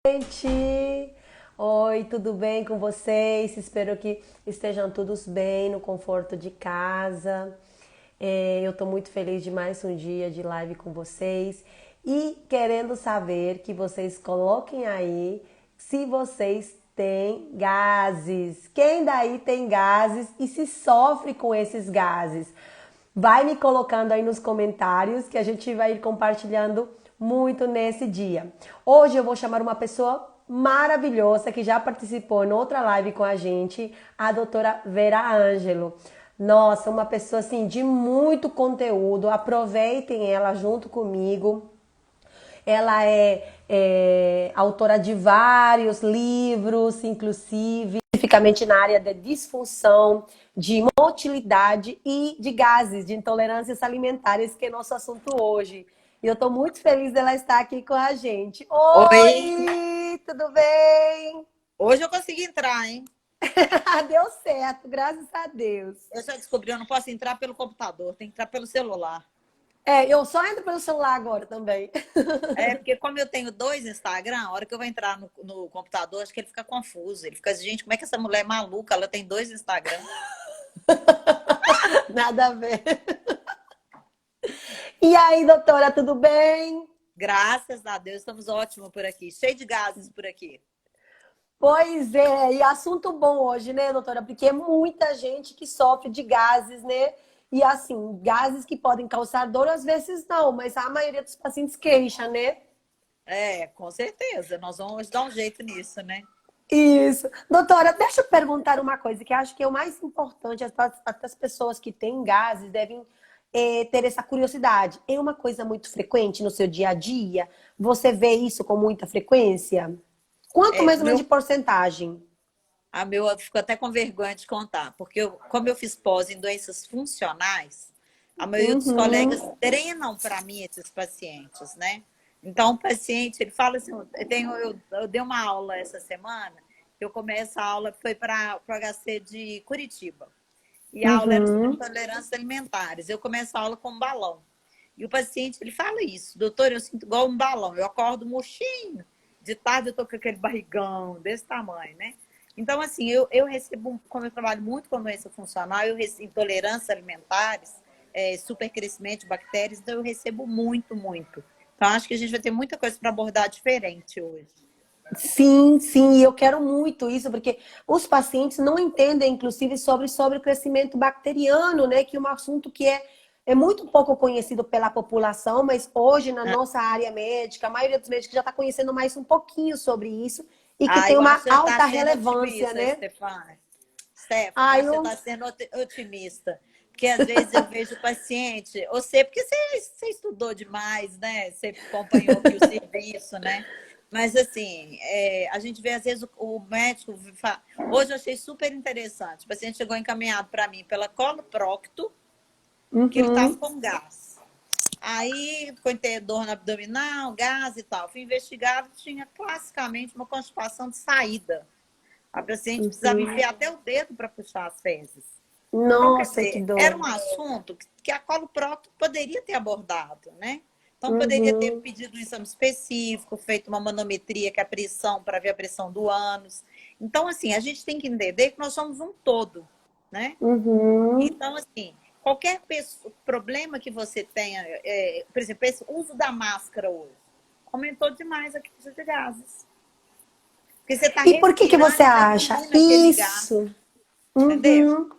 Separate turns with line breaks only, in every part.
Gente! Oi, tudo bem com vocês? Espero que estejam todos bem no conforto de casa. Eu estou muito feliz de mais um dia de live com vocês e querendo saber que vocês coloquem aí se vocês têm gases. Quem daí tem gases e se sofre com esses gases? Vai me colocando aí nos comentários que a gente vai ir compartilhando muito nesse dia. Hoje eu vou chamar uma pessoa maravilhosa que já participou em outra live com a gente, a doutora Vera Ângelo. Nossa, uma pessoa assim de muito conteúdo. Aproveitem ela junto comigo. Ela é autora de vários livros, inclusive, especificamente na área de disfunção, de motilidade e de gases, de intolerâncias alimentares, que é nosso assunto hoje. E eu estou muito feliz dela estar aqui com a gente.
Oi,
Oi, tudo bem?
hoje eu consegui entrar, hein?
Deu certo, graças a Deus.
Eu já descobri, eu não posso entrar pelo computador, tem que entrar pelo celular.
Eu só entro pelo celular agora também.
É, porque como eu tenho dois Instagram, a hora que eu vou entrar no computador, acho que ele fica confuso. Ele fica assim, gente, como é que essa mulher é maluca? Ela tem dois Instagram.
Nada a ver. E aí, doutora, tudo bem?
Graças a Deus, estamos ótimos por aqui. Cheio de gases por aqui.
Pois é, e assunto bom hoje, né, doutora? Porque é muita gente que sofre de gases, né? E assim, gases que podem causar dor, às vezes não, mas a maioria dos pacientes queixa, né?
É, com certeza. Nós vamos dar um jeito nisso, né?
Isso. Doutora, deixa eu perguntar uma coisa que acho que é o mais importante, as pessoas que têm gases devem ter essa curiosidade. É uma coisa muito frequente no seu dia a dia? Você vê isso com muita frequência? Quanto
É,
mais ou menos de porcentagem?
eu fico até com vergonha de contar, porque como eu fiz pós em doenças funcionais, a maioria dos colegas
Uhum.
treinam para mim esses pacientes, né? Então, o paciente, ele fala assim, eu dei uma aula essa semana, eu começo a aula, foi para o HC de Curitiba, e a aula era sobre
Uhum.
intolerâncias alimentares. Eu começo a aula com um balão. E o paciente, ele fala isso, doutor, eu sinto igual um balão, eu acordo murchinho, de tarde eu tô com aquele barrigão desse tamanho, né? Então, assim, eu recebo, como eu trabalho muito com doença funcional, eu recebo intolerâncias alimentares, supercrescimento de bactérias, então eu recebo muito, muito. Então, acho que a gente vai ter muita coisa para abordar diferente hoje.
Sim, sim, e eu quero muito isso, porque os pacientes não entendem, inclusive, sobre o crescimento bacteriano, né? Que é um assunto que é muito pouco conhecido pela população, mas hoje, na nossa área médica, a maioria dos médicos já está conhecendo mais um pouquinho sobre isso e que
Ah,
tem
eu
uma
acho que você está
alta
sendo
relevância,
otimista,
né?
Stefania. Stephanie,
Ah,
acho que você
eu...
está sendo otimista. Porque às vezes eu vejo o paciente, você, porque você estudou demais, né? Você acompanhou aqui o serviço, né? Mas assim, a gente vê às vezes o médico fala, hoje eu achei super interessante. O paciente chegou encaminhado para mim pela coloprocto, que ele estava
Uhum,
com gás. Aí ficou ter dor no abdominal, gás e tal. Fui investigar, tinha classicamente uma constipação de saída. A paciente precisava
uhum.
enfiar até o dedo para puxar as fezes. Então, quer
Nossa, que
dizer, era
dor.
um assunto que a coloprocto poderia ter abordado, né? Então, poderia ter
Uhum,
pedido um exame específico, feito uma manometria, que é a pressão, para ver a pressão do ânus. Então, assim, a gente tem que entender que nós somos um todo, né?
uhum.
Então, assim, qualquer problema que você tenha, por exemplo, esse uso da máscara hoje, aumentou demais a quantidade de gases. Porque você está
E por que
respirando
você
e está
acha?
engolindo aquele gás,
Isso.
entendeu?
Uhum,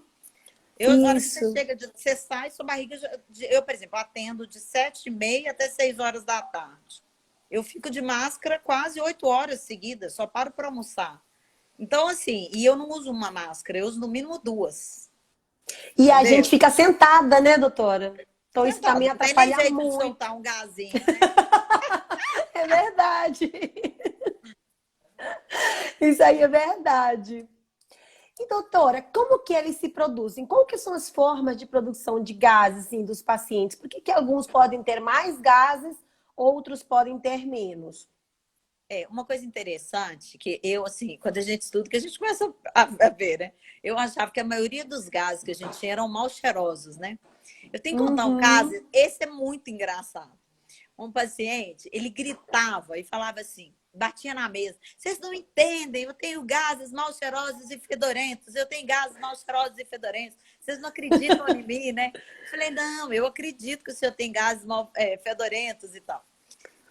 A hora que você
isso.
chega, você sai, sua barriga. Eu, por exemplo, atendo de 7h30 até 6 horas da tarde. Eu fico de máscara quase 8 horas seguidas, só paro para almoçar. Então, assim, e eu não uso uma máscara, eu uso no mínimo duas,
E a gente
entendeu?
fica sentada, né, doutora? Então isso
Sentado,
também
não tem nem
atrapalha
jeito de
muito.
soltar um gazinho, né?
É verdade. Isso aí é verdade. E doutora, como que eles se produzem? Qual que são as formas de produção de gases assim, dos pacientes? Por que alguns podem ter mais gases, outros podem ter menos?
Uma coisa interessante que eu, assim, quando a gente estuda, que a gente começa a ver, né? Eu achava que a maioria dos gases que a gente tinha eram mal cheirosos, né? Eu tenho que contar um caso,
Uhum.
esse é muito engraçado. um paciente, ele gritava e falava assim, batia na mesa. Vocês não entendem, eu tenho gases mal cheirosos e fedorentos, eu tenho gases mal cheirosos e fedorentos. Vocês não acreditam em mim, né? Eu falei, não, eu acredito que o senhor tem gases mal, fedorentos e tal.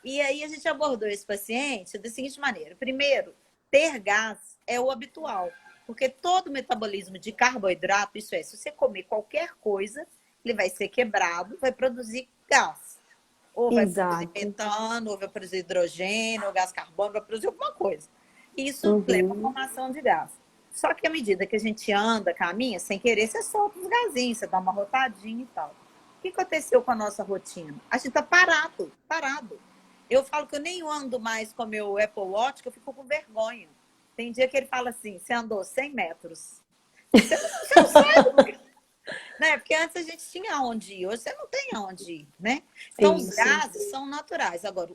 E aí a gente abordou esse paciente da seguinte maneira. Primeiro, ter gás é o habitual, porque todo metabolismo de carboidrato, isso é, se você comer qualquer coisa, ele vai ser quebrado, vai produzir gás. Ou vai produzir
Exato.
metano, ou vai produzir hidrogênio, ou gás carbônico, vai produzir alguma coisa. E isso leva à
Uhum.
formação de gás. Só que à medida que a gente anda, caminha, sem querer, você solta os gazinhos, você dá uma rotadinha e tal. O que aconteceu com a nossa rotina? A gente tá parado, parado. Eu falo que eu nem ando mais com o meu Apple Watch, que eu fico com vergonha. Tem dia que ele fala assim, você andou 100 metros. Você não sai do lugar, né? Porque antes a gente tinha onde ir, hoje você não tem aonde ir, né? Então, os
Sim, sim.
gases são naturais. Agora,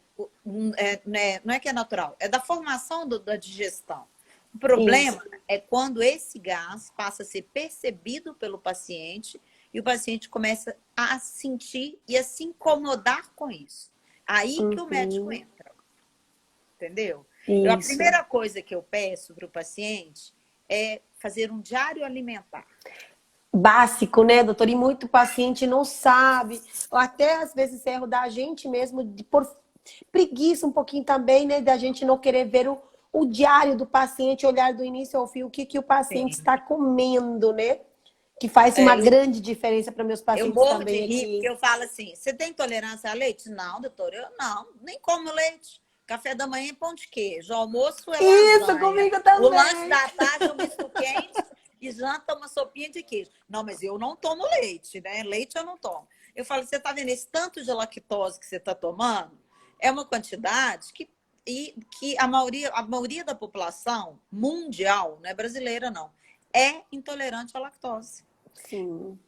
não é que é natural, é da formação da digestão. O
Isso.
problema é quando esse gás passa a ser percebido pelo paciente e o paciente começa a sentir e a se incomodar com isso. Aí que o médico
Uhum.
entra, entendeu? A
Isso.
primeira coisa que eu peço para o paciente é fazer um diário alimentar.
Básico, né, doutor? E muito paciente não sabe, ou até às vezes erro da gente mesmo, por preguiça um pouquinho também, né, da gente não querer ver o diário do paciente, olhar do início ao fim o que o paciente
Sim.
está comendo, né? Que faz uma
É,
grande diferença para meus
eu
pacientes
morro de
também
rir, porque
aqui.
eu falo assim: você tem intolerância a leite? Não, doutor, eu não, nem como leite. Café da manhã é pão de queijo, o almoço é
Isso,
lasanha,
comigo
o lanche
também.
da tarde é um misto quente e janta uma sopinha de queijo. Não, mas eu não tomo leite, né? Leite eu não tomo. Eu falo, você tá vendo esse tanto de lactose que você está tomando? É uma quantidade que a maioria da população mundial, não é brasileira, não, é intolerante à lactose.
Sim.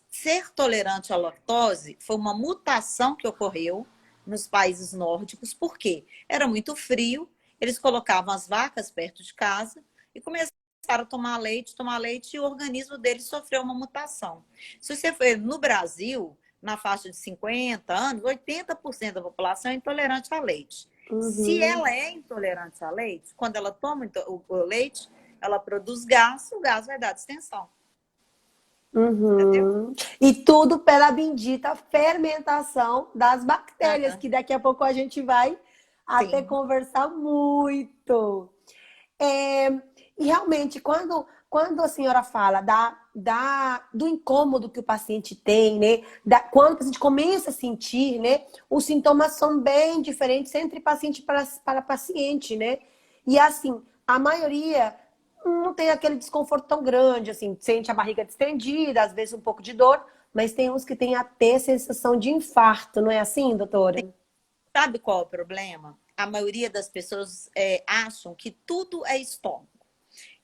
Ser tolerante à lactose foi uma mutação que ocorreu nos países nórdicos, porque era muito frio, eles colocavam as vacas perto de casa e começaram a tomar leite, e o organismo deles sofreu uma mutação. Se você for no Brasil, na faixa de 50 anos, 80% da população é intolerante a leite. Se
Uhum.
ela é intolerante a leite, quando ela toma o leite, ela produz gás, o gás vai dar distensão. Entendeu?
Uhum. E tudo pela bendita fermentação das bactérias,
Ah,
que daqui a pouco a gente vai até
sim.
conversar muito. É, e realmente, quando a senhora fala do incômodo que o paciente tem, né? Quando o paciente começa a sentir, né? Os sintomas são bem diferentes entre paciente para paciente, né? E assim, a maioria não tem aquele desconforto tão grande, assim, sente a barriga distendida, às vezes um pouco de dor, mas tem uns que têm até sensação de infarto, não é assim, doutora?
Sabe qual é o problema? A maioria das pessoas acham que tudo é estômago.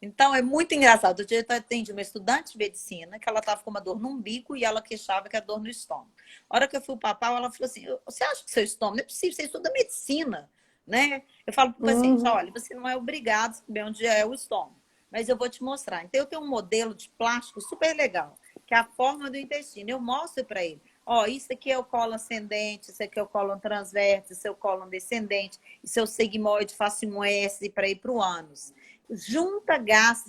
Então é muito engraçado. Eu atendi uma estudante de medicina que ela estava com uma dor no umbigo e ela queixava que era dor no estômago. A hora que eu fui para a pau, ela falou assim: você acha que seu estômago não é possível? Você estuda medicina, né? Eu falo para o paciente:
Uhum.
olha, você não é obrigado a saber onde é o estômago, mas eu vou te mostrar. Então eu tenho um modelo de plástico super legal, que é a forma do intestino. Eu mostro para ele. Ó, isso aqui é o cólon ascendente, isso aqui é o cólon transverso, isso é o cólon descendente, isso é o sigmoide facimoese para ir para o ânus. Junta gás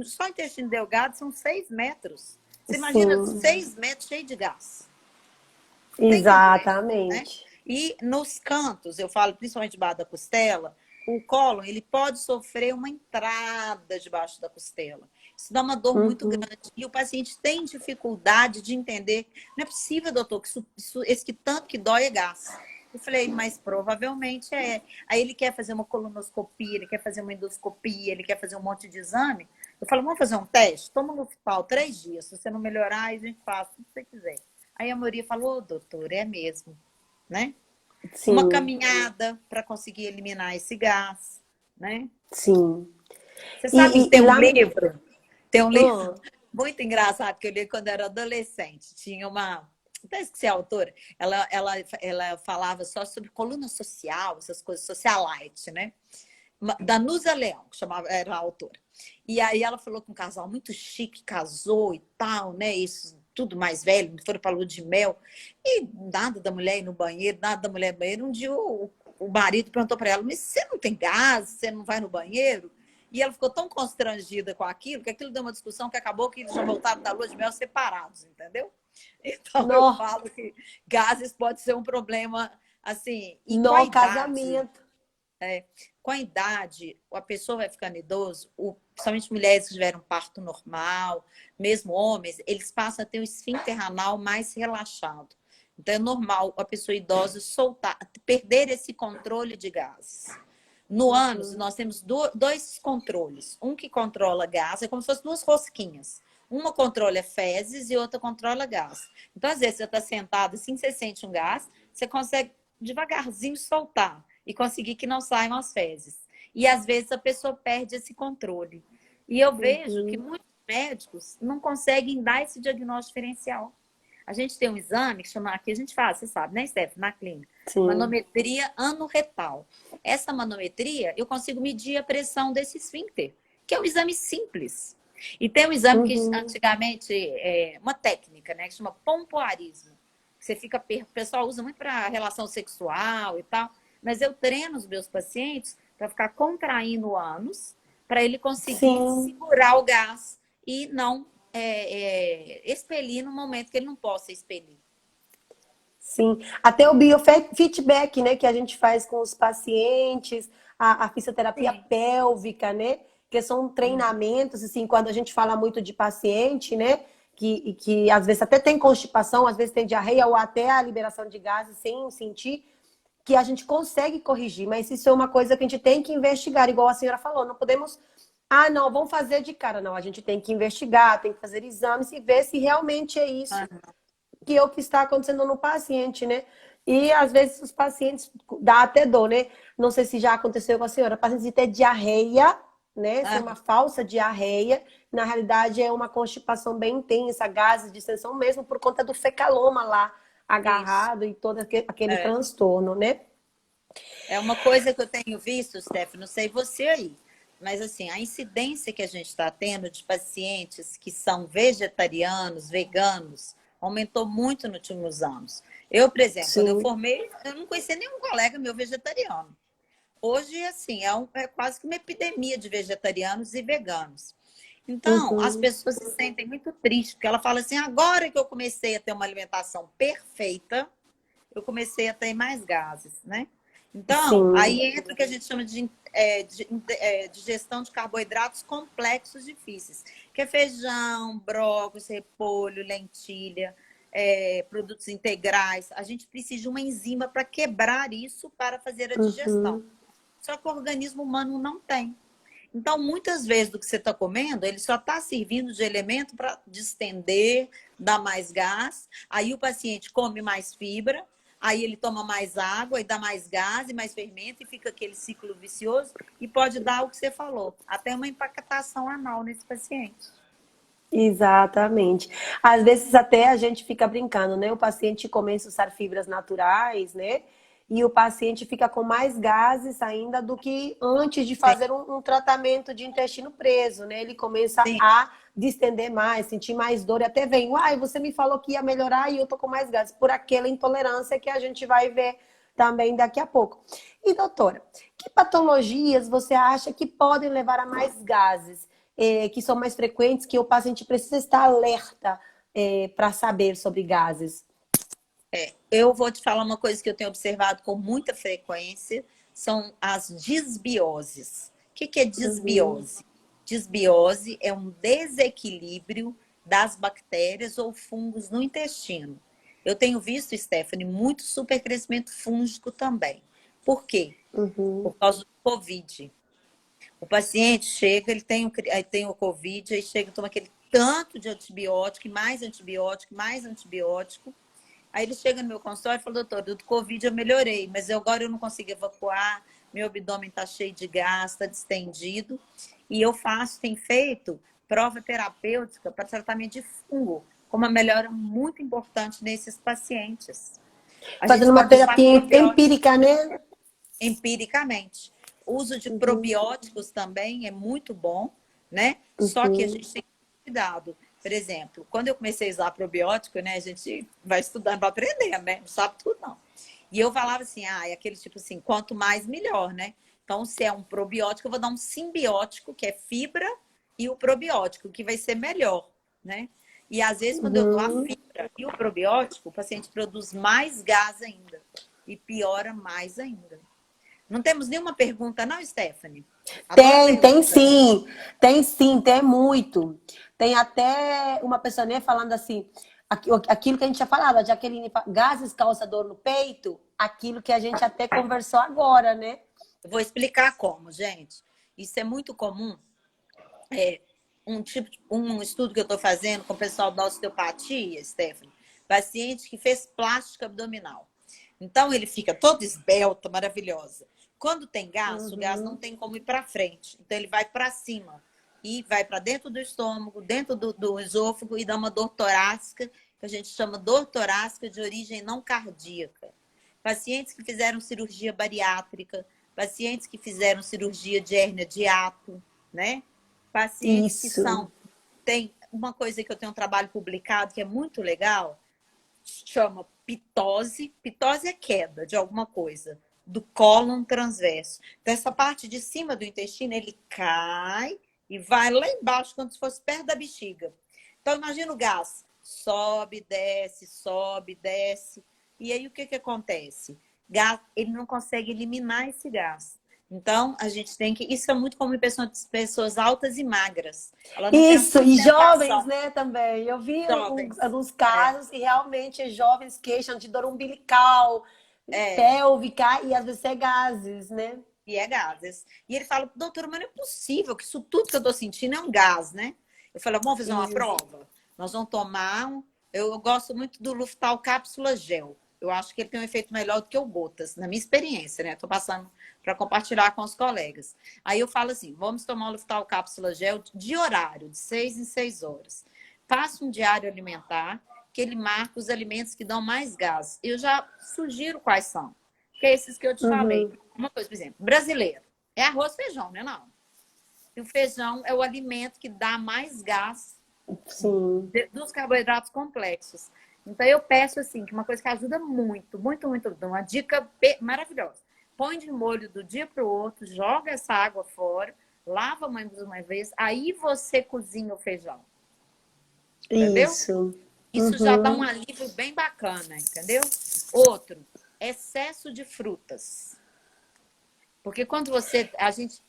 só intestino delgado são 6 metros. Você imagina
Sim,
6 metros cheio de gás. Tem condições, né?
exatamente.
E nos cantos, eu falo principalmente debaixo da costela, o cólon ele pode sofrer uma entrada debaixo da costela. Isso dá uma dor muito
Uhum.
grande. E o paciente tem dificuldade de entender. Não é possível, doutor, que esse que tanto que dói é gás. Eu falei, mas provavelmente é. Aí ele quer fazer uma colonoscopia, ele quer fazer uma endoscopia, ele quer fazer um monte de exame. Eu falo, vamos fazer um teste? Toma no hospital 3 dias. Se você não melhorar, aí a gente faz o que você quiser. Aí a maioria falou, oh, doutor, é mesmo, né? Uma
Sim,
caminhada para conseguir eliminar esse gás, né?
sim.
Você
E,
sabe que
e lá.
tem um livro
Ah,
muito engraçado que eu li quando era adolescente. Tinha uma, até esqueci a autora, ela falava só sobre coluna social, essas coisas, socialite, né? Danusa Leão, que chamava, era a autora. E aí ela falou com um casal muito chique, casou e tal, né? Isso tudo mais velho, foram para lua de mel, e nada da mulher ir no banheiro, nada da mulher ir no banheiro. Um dia o marido perguntou para ela, mas você não tem gás? Você não vai no banheiro? E ela ficou tão constrangida com aquilo, que aquilo deu uma discussão que acabou que eles já voltaram da lua de mel separados, entendeu? Então eu
No,
falo que gases pode ser um problema, assim, e com a
no
idade,
casamento.
com a idade, a pessoa vai ficando idoso, principalmente mulheres que tiveram parto normal, mesmo homens, eles passam a ter o esfíncter anal mais relaxado. Então é normal a pessoa idosa soltar, perder esse controle de gases. No ânus, nós temos dois controles. Um que controla gás, é como se fossem duas rosquinhas. Uma controla fezes e outra controla gás. Então, às vezes, você está sentado assim, você sente um gás, você consegue devagarzinho soltar e conseguir que não saiam as fezes. E, às vezes, a pessoa perde esse controle. E eu vejo que muitos médicos não conseguem dar esse diagnóstico diferencial. A gente tem um exame que chama, aqui a gente faz, você sabe, né, Steph, na clínica,
Sim.
manometria anorretal. Essa manometria, eu consigo medir a pressão desse esfíncter, que é um exame simples. E tem um exame que antigamente uma técnica, né, que chama pompoarismo. Você fica, o pessoal usa muito para relação sexual e tal, mas eu treino os meus pacientes para ficar contraindo o ânus, para ele conseguir segurar o gás e não expelir no momento que ele não possa expelir.
Sim, até o biofeedback, né, que a gente faz com os pacientes, a fisioterapia pélvica, né, que são treinamentos, assim, quando a gente fala muito de paciente, né, que às vezes até tem constipação, às vezes tem diarreia ou até a liberação de gases sem sentir, que a gente consegue corrigir, mas isso é uma coisa que a gente tem que investigar, igual a senhora falou, não podemos, não, vamos fazer de cara, não, a gente tem que investigar, tem que fazer exames e ver se realmente é isso que é o que está acontecendo no paciente, né? E às vezes os pacientes dá até dor, né? Não sei se já aconteceu com a senhora, pacientes ter diarreia, né? Ser uma falsa diarreia, na realidade é uma constipação bem intensa, gases, distensão mesmo por conta do fecaloma lá agarrado e todo aquele transtorno, né?
É uma coisa que eu tenho visto, Steph, não sei você aí, mas assim, a incidência que a gente está tendo de pacientes que são vegetarianos, veganos, aumentou muito nos últimos anos. Eu, por exemplo, quando eu formei, eu não conhecia nenhum colega meu vegetariano. Hoje, assim, é quase que uma epidemia de vegetarianos e veganos. Então, as pessoas se sentem muito tristes, porque ela fala assim, agora que eu comecei a ter uma alimentação perfeita, eu comecei a ter mais gases, né? Então, aí entra o que a gente chama de digestão de carboidratos complexos difíceis, que é feijão, brócolis, repolho, lentilha, produtos integrais. A gente precisa de uma enzima para quebrar isso para fazer a digestão. Só que o organismo humano não tem. Então, muitas vezes do que você está comendo, ele só está servindo de elemento para distender, dar mais gás. Aí o paciente come mais fibra, aí ele toma mais água e dá mais gás e mais fermento e fica aquele ciclo vicioso e pode dar o que você falou, até uma impactação anal nesse paciente.
Exatamente. Às vezes até a gente fica brincando, né? O paciente começa a usar fibras naturais, né? E o paciente fica com mais gases ainda do que antes de fazer um tratamento de intestino preso, né? Ele começa a distender mais, sentir mais dor e até vem, você me falou que ia melhorar e eu tô com mais gases, por aquela intolerância que a gente vai ver também daqui a pouco. E doutora, que patologias você acha que podem levar a mais gases? Que são mais frequentes, que o paciente precisa estar alerta para saber sobre gases?
Eu vou te falar uma coisa que eu tenho observado com muita frequência, são as disbioses. O que é disbiose? Disbiose é um desequilíbrio das bactérias ou fungos no intestino. Eu tenho visto, Stephanie, muito supercrescimento fúngico também. Por quê? Por causa do Covid. O paciente chega, ele tem o Covid, aí chega, toma aquele tanto de antibiótico, mais antibiótico, mais antibiótico. Aí ele chega no meu consultório e fala, doutor, do Covid eu melhorei, mas agora eu não consigo evacuar, meu abdômen está cheio de gás, está distendido. E eu tenho feito prova terapêutica para tratamento de fungo, com uma melhora muito importante nesses pacientes.
Fazendo uma terapia empírica, né?
Empiricamente. O uso de probióticos também é muito bom, né? Só que a gente tem que ter cuidado. Por exemplo, quando eu comecei a usar probiótico, né? A gente vai estudando para aprender, né? Não sabe tudo, não. E eu falava assim, é aquele tipo assim, quanto mais, melhor, né? Então, se é um probiótico, eu vou dar um simbiótico, que é fibra, e o probiótico, que vai ser melhor, né? E às vezes, quando eu dou a
Uhum.
fibra e o probiótico, o paciente produz mais gás ainda. E piora mais ainda. Não temos nenhuma pergunta, não, Stephanie? Adoro
Tem
pergunta.
sim, tem muito. Tem até uma pessoa né, falando assim, aquilo que a gente já falava, Jaqueline, gases causa dor no peito, aquilo que a gente até conversou agora, né?
Eu vou explicar como, gente. Isso é muito comum. É um estudo que eu estou fazendo com o pessoal da osteopatia, Stephanie, paciente que fez plástica abdominal. Então ele fica todo esbelta, maravilhosa. Quando tem gás, o gás não
Uhum.
tem como ir para frente. Então ele vai para cima e vai para dentro do estômago, dentro do esôfago e dá uma dor torácica, que a gente chama dor torácica de origem não cardíaca. Pacientes que fizeram cirurgia bariátrica, pacientes que fizeram cirurgia de hérnia de hiato, né? Pacientes que
Isso.
tem uma coisa que eu tenho um trabalho publicado que é muito legal, chama pitose. Pitose é queda de alguma coisa do cólon transverso. Então, essa parte de cima do intestino, ele cai e vai lá embaixo, como se fosse perto da bexiga. Então, imagina o gás. Sobe, desce. E aí, o que acontece? Gás, ele não consegue eliminar esse gás. Então, a gente tem que... Isso é muito comum em pessoas altas e magras. Ela não tem a
Isso, e jovens,
sustentação.
né, também. Eu vi
Jovens.
alguns
É.
casos e realmente jovens queixam de dor umbilical,
É.
pélvica e às vezes é gases, né?
E é gases. E ele fala, doutora, mas não é possível que isso tudo que eu tô sentindo é um gás, né? Eu falei, vamos fazer uma
Isso.
prova? Nós vamos tomar Eu gosto muito do Luftal Cápsula Gel. Eu acho que ele tem um efeito melhor do que o Gotas, na minha experiência, né? Tô passando para compartilhar com os colegas. Aí eu falo assim, vamos tomar o Luftal Cápsula Gel de horário, de 6 em 6 horas. Faça um diário alimentar, que ele marca os alimentos que dão mais gás. Eu já sugiro quais são, que é esses que eu te falei.
Uhum.
Uma coisa, por exemplo, brasileiro. É arroz e feijão, né? Não. E o feijão é o alimento que dá mais gás
Sim.
dos carboidratos complexos. Então, eu peço, assim, que uma coisa que ajuda muito, muito, muito, uma dica maravilhosa. Põe de molho do dia para o outro, joga essa água fora, lava mais uma vez, aí você cozinha o feijão. Entendeu?
Isso.
Isso já dá um
Uhum.
alívio bem bacana, entendeu? Outro, excesso de frutas. Porque quando a gente,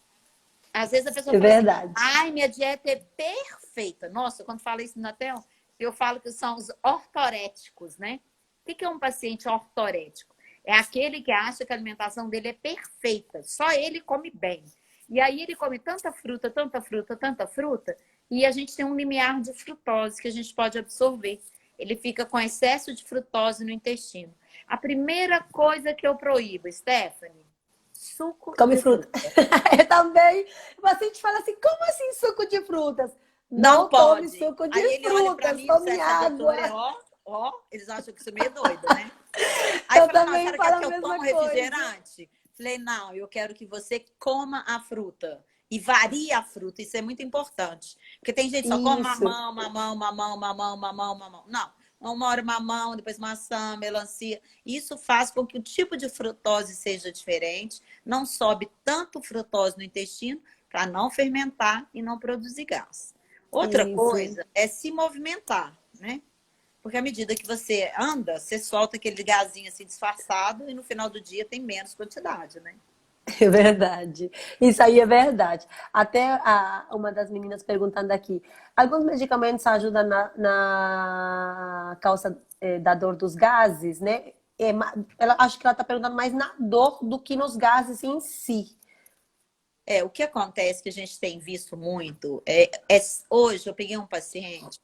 às vezes a pessoa
É
fala assim,
verdade.
ai, minha dieta é perfeita. Nossa, quando fala isso na tela, eu falo que são os ortoréticos, né? O que é um paciente ortorético? É aquele que acha que a alimentação dele é perfeita, só ele come bem. E aí ele come tanta fruta, tanta fruta, tanta fruta, e a gente tem um limiar de frutose que a gente pode absorver. Ele fica com excesso de frutose no intestino. A primeira coisa que eu proíbo, Stephanie, suco
Come
de
fruta.
fruta.
Eu também. O paciente fala assim: como assim suco de frutas?
Não
Não tome
pode.
suco de
Aí ele olha para
frutas,
mim,
tome
essa
água.
doutora, eles acham que isso é meio doido, né? Aí
Eu
fala, não, a
também
senhora quer
falo a
que eu
mesma
tome
coisa.
refrigerante? Falei, não, eu quero que você coma a fruta. E varie a fruta, isso é muito importante. Porque tem gente que só come
Isso.
mamão, mamão, mamão, mamão, mamão, mamão. Não, uma hora mamão, depois maçã, melancia. Isso faz com que o tipo de frutose seja diferente, não sobe tanto frutose no intestino para não fermentar e não produzir gás. Outra
Isso.
coisa é se movimentar, né? Porque à medida que você anda, você solta aquele gazinho assim disfarçado e no final do dia tem menos quantidade, né?
É verdade. Isso aí é verdade. Até uma das meninas perguntando aqui: alguns medicamentos ajudam na causa da dor dos gases, né? Ela, acho que ela está perguntando mais na dor do que nos gases em si.
O que acontece que a gente tem visto muito hoje eu peguei um paciente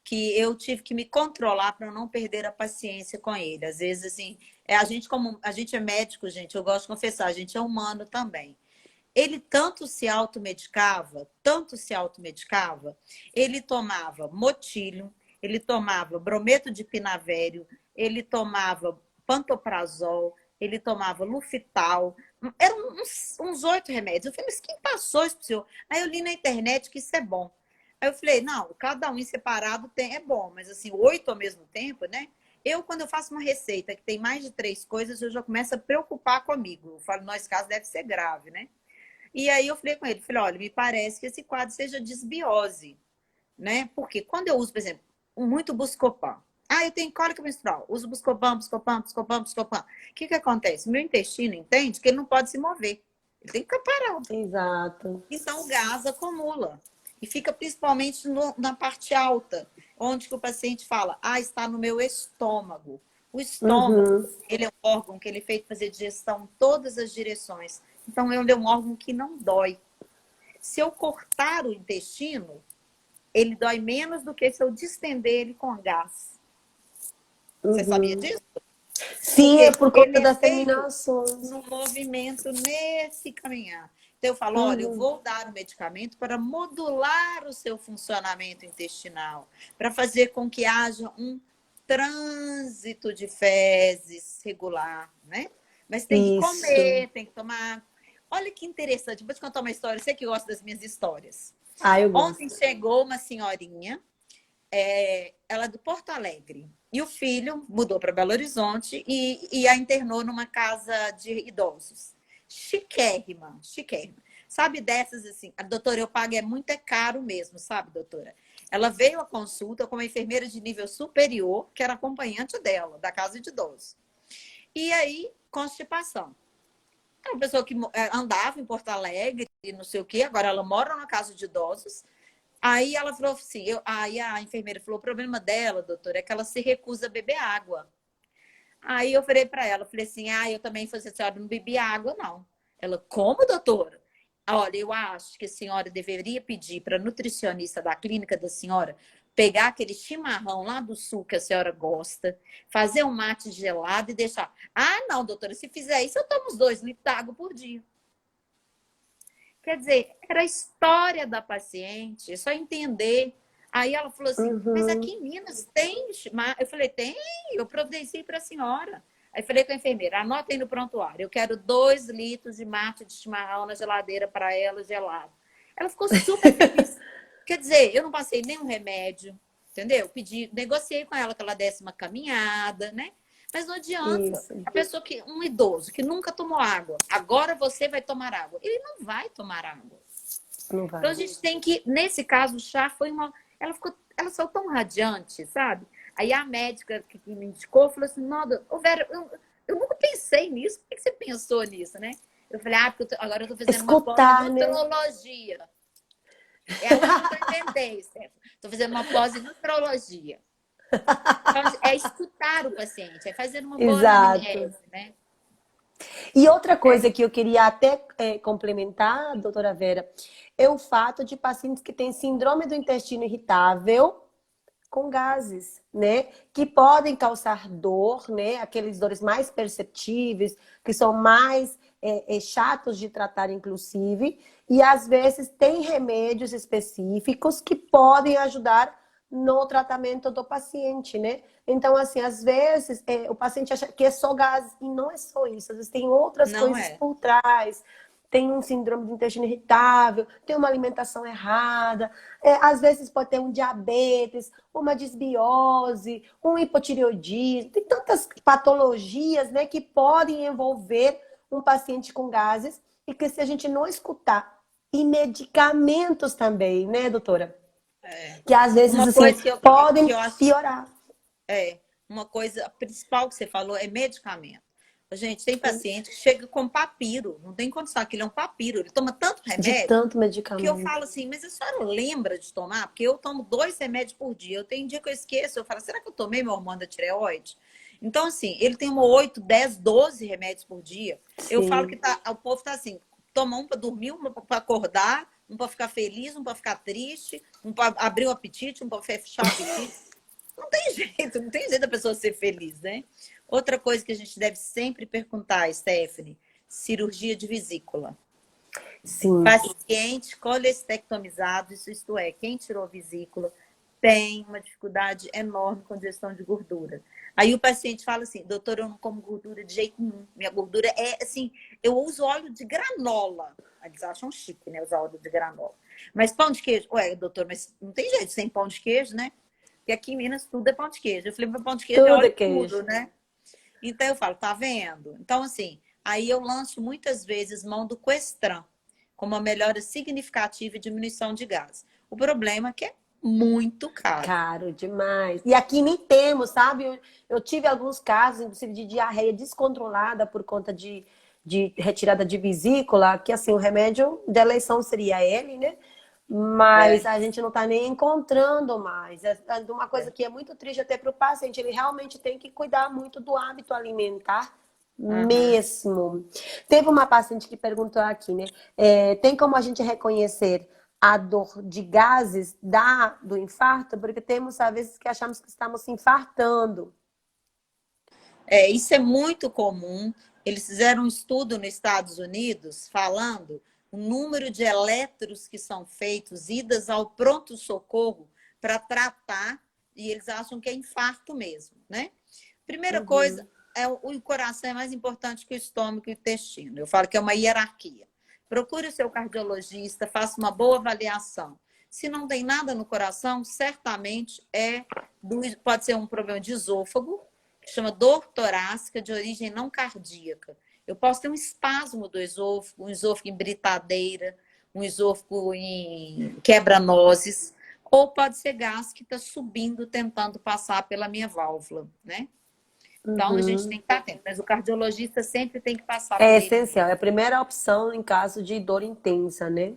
que eu tive que me controlar para não perder a paciência com ele. Às vezes, assim, a gente, como a gente é médico, gente, eu gosto de confessar, a gente é humano também. Ele tanto se automedicava, ele tomava motílio, ele tomava brometo de pinavério, ele tomava pantoprazol, ele tomava Lufital, eram uns 8 remédios. Eu falei, mas quem passou isso pro senhor? Aí eu li na internet que isso é bom. Aí eu falei, não, cada um em separado é bom, mas assim, 8 ao mesmo tempo, né? Quando eu faço uma receita que tem mais de 3 coisas, eu já começo a preocupar comigo. Eu falo, nosso caso deve ser grave, né? E aí eu falei com ele, falei, olha, me parece que esse quadro seja desbiose, né? Porque quando eu uso, por exemplo, muito Buscopan. Eu tenho cólica menstrual. Uso Buscopan, Buscopan, Buscopan, Buscopan. O que acontece? Meu intestino entende que ele não pode se mover. Ele tem que ficar parado.
Exato.
Então o gás acumula. E fica principalmente na parte alta, onde que o paciente fala, está no meu estômago. O estômago,
Uhum.
ele é um órgão que ele é feito para fazer digestão em todas as direções. Então, ele é um órgão que não dói. Se eu cortar o intestino, ele dói menos do que se eu distender ele com gás. Você sabia
Uhum.
disso?
Sim, é
Porque
por
ele
conta
é
das
feito
terminações.
no movimento nesse caminhar. Então, eu falo, olha, eu
Uhum.
vou dar um medicamento para modular o seu funcionamento intestinal, para fazer com que haja um trânsito de fezes regular, né? Mas tem que
Isso.
comer, tem que tomar. Olha que interessante, vou te contar uma história, você que gosta das minhas histórias.
Eu
Ontem
gosto.
chegou uma senhorinha, ela é do Porto Alegre, e o filho mudou para Belo Horizonte e a internou numa casa de idosos. Chiquérrima, chiquérrima. Sabe dessas assim, a doutora, eu pago, muito caro mesmo, sabe, doutora? Ela veio à consulta com uma enfermeira de nível superior, que era acompanhante dela, da casa de idosos. E aí, constipação. É uma pessoa que andava em Porto Alegre, e não sei o quê, agora ela mora na casa de idosos. Aí ela falou assim, aí a enfermeira falou, o problema dela, doutora, é que ela se recusa a beber água. Aí eu falei para ela, falei assim, eu também falei assim, a senhora não bebi água, não. Ela, como, doutora? Olha, eu acho que a senhora deveria pedir para a nutricionista da clínica da senhora pegar aquele chimarrão lá do sul que a senhora gosta, fazer um mate gelado e deixar. Não, doutora, se fizer isso, eu tomo uns 2 litros d'água por dia. Quer dizer, era a história da paciente, é só entender. Aí ela falou assim, mas aqui
Uhum.
em Minas tem? Eu falei, tem, eu providenciei para a senhora. Aí falei com a enfermeira, anota aí no prontuário, eu quero 2 litros de mate de chimarrão na geladeira para ela, gelado. Ela ficou super feliz. Quer dizer, eu não passei nenhum remédio, entendeu? Pedi, negociei com ela que ela desse uma caminhada, né? Mas não adianta.
Isso.
A pessoa um idoso que nunca tomou água, agora você vai tomar água. Ele não vai tomar água.
Não
Então a
vai.
gente tem que, nesse caso, o chá foi uma. Ela saiu tão radiante, sabe? Aí a médica que me indicou falou assim: não, Vera, eu nunca pensei nisso. Por que você pensou nisso, né? Eu falei, porque agora eu tô fazendo uma
Escutar, né?
pós-nutrologia. Hoje eu tô entendendo, Stefano. Tô fazendo uma pós-nutrologia. Então, é escutar o paciente, é fazer uma boa
Exato.
anamnese, né?
E outra
É,
coisa que eu queria até complementar, doutora Vera, é o fato de pacientes que têm síndrome do intestino irritável com gases, né? Que podem causar dor, né? Aqueles dores mais perceptíveis, que são mais chatos de tratar, inclusive. E às vezes tem remédios específicos que podem ajudar no tratamento do paciente, né? Então, assim, às vezes o paciente acha que é só gás e não é só isso. Às vezes tem outras
não
coisas
é.
por trás. Tem um síndrome do intestino irritável, tem uma alimentação errada, às vezes pode ter um diabetes, uma desbiose, um hipotireoidismo, tem tantas patologias, né, que podem envolver um paciente com gases e que se a gente não escutar, e medicamentos também, né, doutora?
É.
Que às vezes,
Uma
assim,
coisa que
podem
eu acho
piorar.
uma coisa principal que você falou é medicamento. Gente, tem paciente que chega com papiro, não tem condição, aquilo é um papiro, ele toma tanto
De
remédio
tanto
que eu
medicamento.
falo assim, mas a senhora lembra de tomar? Porque eu tomo 2 remédios por dia, eu tenho dia que eu esqueço, eu falo, será que eu tomei meu hormônio da tireoide? Então, assim, ele tem 8, 10, 12 remédios por dia. Eu falo que
Sim.
o povo tá assim, toma um para dormir, um para acordar, um para ficar feliz, um para ficar triste, um para abrir o apetite, um para fechar o apetite. Não tem jeito, não tem jeito da pessoa ser feliz, né? Outra coisa que a gente deve sempre perguntar, Stephanie, cirurgia de vesícula.
Sim.
Paciente colestectomizado, isto é, quem tirou a vesícula, tem uma dificuldade enorme com digestão de gordura. Aí o paciente fala assim, doutor, eu não como gordura de jeito nenhum. Minha gordura é assim, eu uso óleo de granola. Eles acham chique, né? Usar óleo de granola. Mas pão de queijo, ué, doutor, mas não tem jeito sem pão de queijo, né? Porque aqui em Minas tudo é pão de queijo. Eu falei, mas pão de queijo é
Tudo é
óleo
queijo.
puro, né? Então eu falo, tá vendo? Então, assim, aí eu lanço muitas vezes mão do Questran como uma melhora significativa e diminuição de gás. O problema é que é muito caro.
Caro demais. E aqui nem temos, sabe? Eu tive alguns casos, inclusive, de diarreia descontrolada por conta de retirada de vesícula, que assim, o remédio de eleição seria ele, né? Mas
É,
a gente não está nem encontrando mais. É uma coisa
é.
que é muito triste até para o paciente. Ele realmente tem que cuidar muito do hábito alimentar
Uhum.
mesmo. Teve uma paciente que perguntou aqui, né? Tem como a gente reconhecer a dor de gases do infarto? Porque temos, às vezes, que achamos que estamos se infartando.
Isso é muito comum. Eles fizeram um estudo nos Estados Unidos falando o número de eletros que são feitos, idas ao pronto-socorro para tratar, e eles acham que é infarto mesmo, né? Primeira coisa,
Uhum.
o coração é mais importante que o estômago e o intestino. Eu falo que é uma hierarquia. Procure o seu cardiologista, faça uma boa avaliação. Se não tem nada no coração, certamente pode ser um problema de esôfago, que chama dor torácica de origem não cardíaca. Eu posso ter um espasmo do esôfago, um esôfago em britadeira, um esôfago em quebra-nozes, ou pode ser gás que está subindo, tentando passar pela minha válvula, né? Então, a gente tem
Uhum.
que estar atento, mas o cardiologista sempre tem que passar
É
por ele
essencial, é
mesmo.
a primeira opção em caso de dor intensa, né?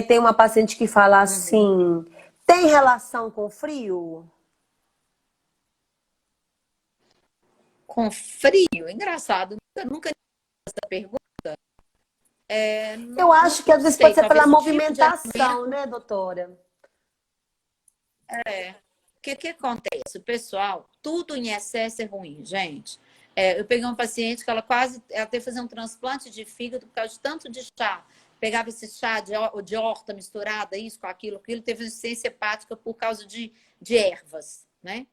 Tem uma paciente que fala
Uhum.
assim: tem relação com frio?
Com frio, engraçado, nunca essa pergunta.
Eu
Não,
acho que às vezes pode
sei,
ser pela
talvez o tipo de
movimentação,
alimento.
né, doutora?
O que acontece? O pessoal, tudo em excesso é ruim, gente. Eu peguei uma paciente que ela teve que fazer um transplante de fígado por causa de tanto de chá. Pegava esse chá de horta misturada, isso com aquilo, teve insuficiência hepática por causa de ervas, né?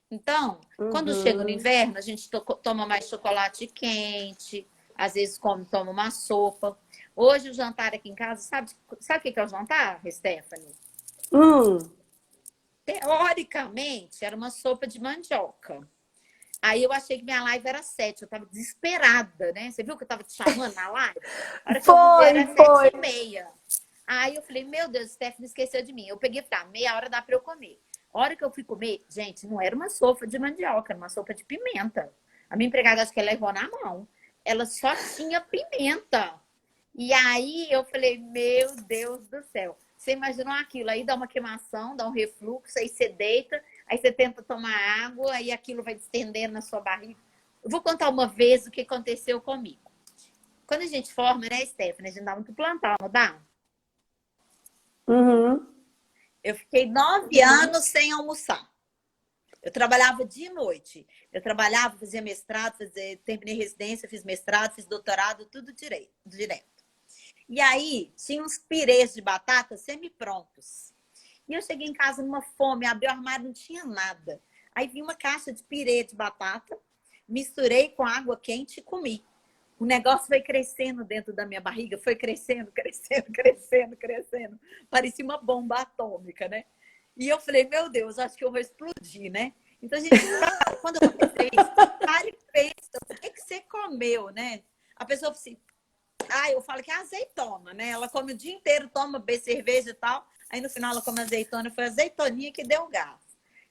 Então, quando chega no
Uhum.
inverno, a gente toma mais chocolate quente, às vezes toma uma sopa. Hoje o jantar aqui em casa, sabe o que é o jantar, Stephanie?
Hum.
Teoricamente, era uma sopa de mandioca. Aí eu achei que minha live era 7, eu tava desesperada, né? Você viu que eu tava te chamando na live? A hora que eu fui ver
Foi,
era
foi.
7h30. Aí eu falei, meu Deus, o Stephanie esqueceu de mim. Eu peguei e falei, meia hora dá pra eu comer. A hora que eu fui comer, gente, não era uma sopa de mandioca, era uma sopa de pimenta. A minha empregada, acho que ela levou na mão. Ela só tinha pimenta. E aí eu falei, meu Deus do céu. Você imaginou aquilo? Aí dá uma queimação, dá um refluxo, aí você deita, aí você tenta tomar água, aí aquilo vai distendendo na sua barriga. Eu vou contar uma vez o que aconteceu comigo. Quando a gente forma, né, Stephanie? A gente dá muito plantão, não dá?
Uhum.
Eu fiquei 9 anos sem almoçar. Eu trabalhava de noite. Eu trabalhava, fazia mestrado, terminei residência, fiz mestrado, fiz doutorado, tudo direto. E aí, tinha uns pirês de batata semi-prontos. E eu cheguei em casa numa fome, abri o armário, não tinha nada. Aí vi uma caixa de pirê de batata, misturei com água quente e comi. O negócio foi crescendo dentro da minha barriga, foi crescendo, crescendo, crescendo, crescendo. Parecia uma bomba atômica, né? E eu falei, meu Deus, acho que eu vou explodir, né? Então a gente para, quando aconteceu isso, para e pensa, o que você comeu, né? A pessoa assim, eu falo que é azeitona, né? Ela come o dia inteiro, toma cerveja e tal. Aí no final ela come azeitona, foi a azeitoninha que deu gás.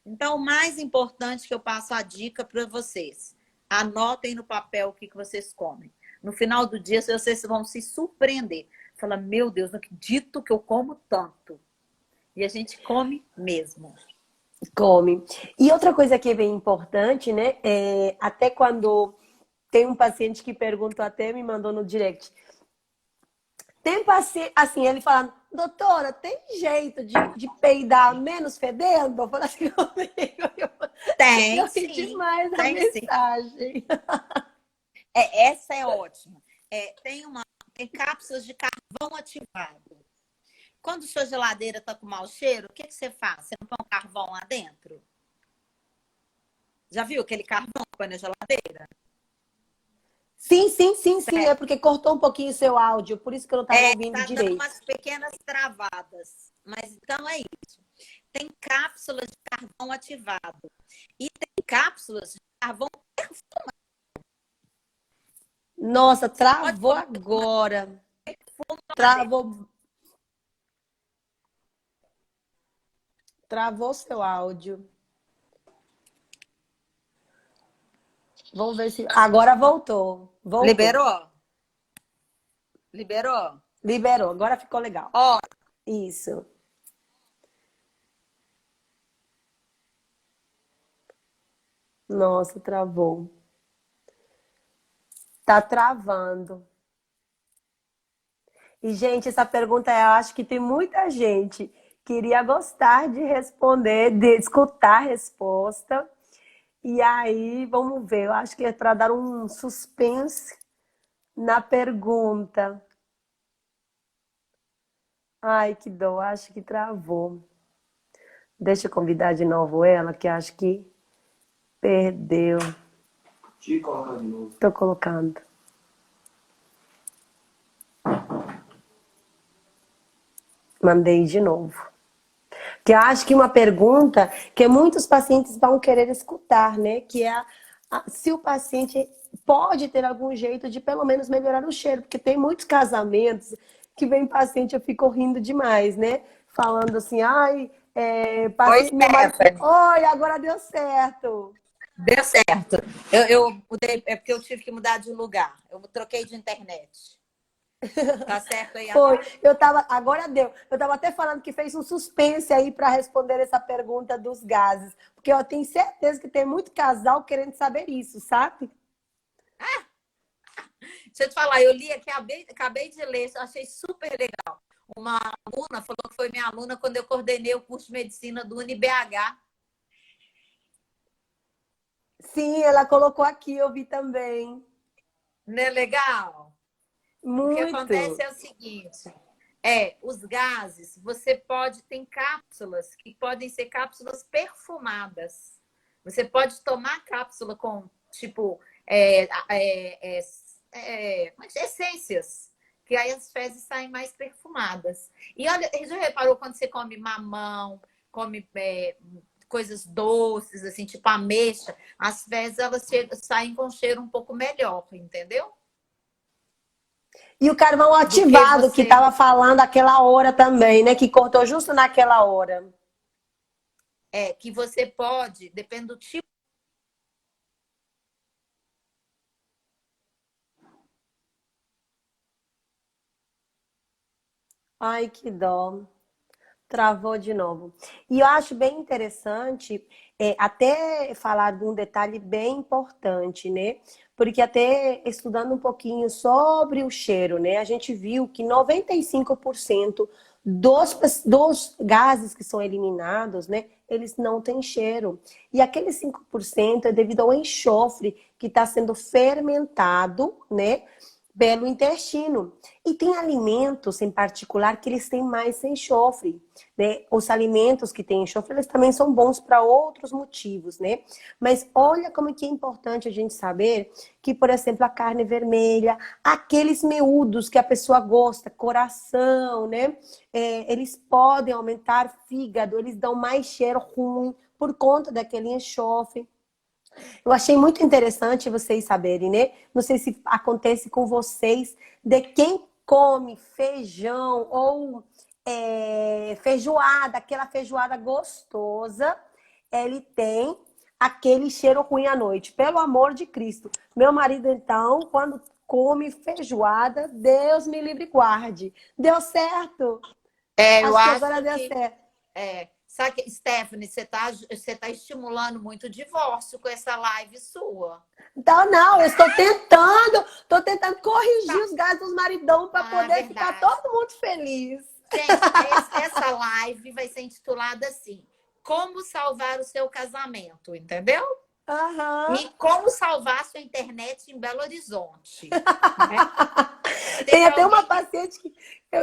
Então, o mais importante que eu passo a dica para vocês: anotem no papel o que vocês comem. No final do dia, vocês vão se surpreender. Fala, meu Deus, não acredito que eu como tanto. E a gente come mesmo.
Come. E outra coisa que é bem importante, né? Até quando tem um paciente que perguntou, até me mandou no direct. Tem paciente, assim, ele falando, doutora, tem jeito de peidar menos fedendo? Eu falei assim comigo. Eu
Tem,
ri
sim.
demais a
Tem, sim.
mensagem.
Essa é ótima. Tem cápsulas de carvão ativado. Quando sua geladeira está com mau cheiro, o que você faz? Você não põe um carvão lá dentro? Já viu aquele carvão que põe na geladeira?
Sim, sim, sim, sim. É porque cortou um pouquinho o seu áudio, por isso que eu não estava ouvindo
Tá dando
direito.
umas pequenas travadas. Mas então é isso. Tem cápsulas de carvão ativado. E tem cápsulas de carvão
Nossa,
pode
travou
tomar
agora.
fumo madeira.
Travou, travou seu áudio. Vamos ver se. Agora voltou. Voltou.
Liberou? Liberou?
Liberou. Agora ficou legal.
Ó,
Isso. Nossa, travou. Tá travando. E, gente, essa pergunta eu acho que tem muita gente que iria gostar de responder, de escutar a resposta. E aí, vamos ver. Eu acho que é para dar um suspense na pergunta. Ai, que dó, acho que travou. Deixa eu convidar de novo ela, que acho que perdeu.
Te colocar de novo.
Tô colocando. Mandei de novo. Que eu acho que uma pergunta que muitos pacientes vão querer escutar, né? Que é se o paciente pode ter algum jeito de pelo menos melhorar o cheiro, porque tem muitos casamentos que vem paciente, eu fico rindo demais, né? Falando assim, ai,
oi,
paciente, meu marido,
Stephanie.
oi, agora deu certo.
Deu certo. Eu mudei, é porque eu tive que mudar de lugar. Eu troquei de internet. Tá certo aí
Foi,
agora?
agora deu. Eu tava até falando que fez um suspense aí para responder essa pergunta dos gases, porque eu tenho certeza que tem muito casal querendo saber isso, sabe?
Deixa eu te falar, eu li aqui, acabei de ler, achei super legal. Uma aluna falou que foi minha aluna quando eu coordenei o curso de medicina do UniBH.
Sim, ela colocou aqui, eu vi também.
Não é legal? O que acontece
Muito.
é o seguinte, os gases, tem cápsulas que podem ser cápsulas perfumadas. Você pode tomar cápsula com, tipo, essências, que aí as fezes saem mais perfumadas. E olha, já reparou quando você come mamão, come coisas doces, assim, tipo ameixa, as fezes elas saem com cheiro um pouco melhor, entendeu?
E o carvão
Do que
ativado que
você
tava falando aquela hora também, né? Que cortou justo naquela hora.
que você pode, depende do tipo.
Ai, que dó. Travou de novo. E eu acho bem interessante até falar de um detalhe bem importante, né? Porque até estudando um pouquinho sobre o cheiro, né? A gente viu que 95% dos gases que são eliminados, né? Eles não têm cheiro. E aqueles 5% é devido ao enxofre que está sendo fermentado, né? Pelo intestino. E tem alimentos em particular que eles têm mais enxofre, né? Os alimentos que têm enxofre, eles também são bons para outros motivos, né? Mas olha como que é importante a gente saber que, por exemplo, a carne vermelha, aqueles miúdos que a pessoa gosta, coração, né? Eles podem aumentar fígado, eles dão mais cheiro ruim por conta daquele enxofre. Eu achei muito interessante vocês saberem, né? Não sei se acontece com vocês, de quem come feijão ou feijoada, aquela feijoada gostosa, ele tem aquele cheiro ruim à noite. Pelo amor de Cristo. Meu marido, então, quando come feijoada, Deus me livre e guarde. Deu certo?
Eu
Acho que agora
acho
deu
que.
certo.
Sabe, Stephanie, você tá estimulando muito o divórcio com essa live sua.
Então, não, eu estou tentando corrigir os gastos dos maridão para
Ah,
poder ficar
verdade.
todo mundo feliz.
Gente, essa live vai ser intitulada assim: Como salvar o seu casamento, entendeu?
Aham.
E como salvar sua internet em Belo Horizonte. Né?
Tem
Tem
até uma
alguém que.
paciente que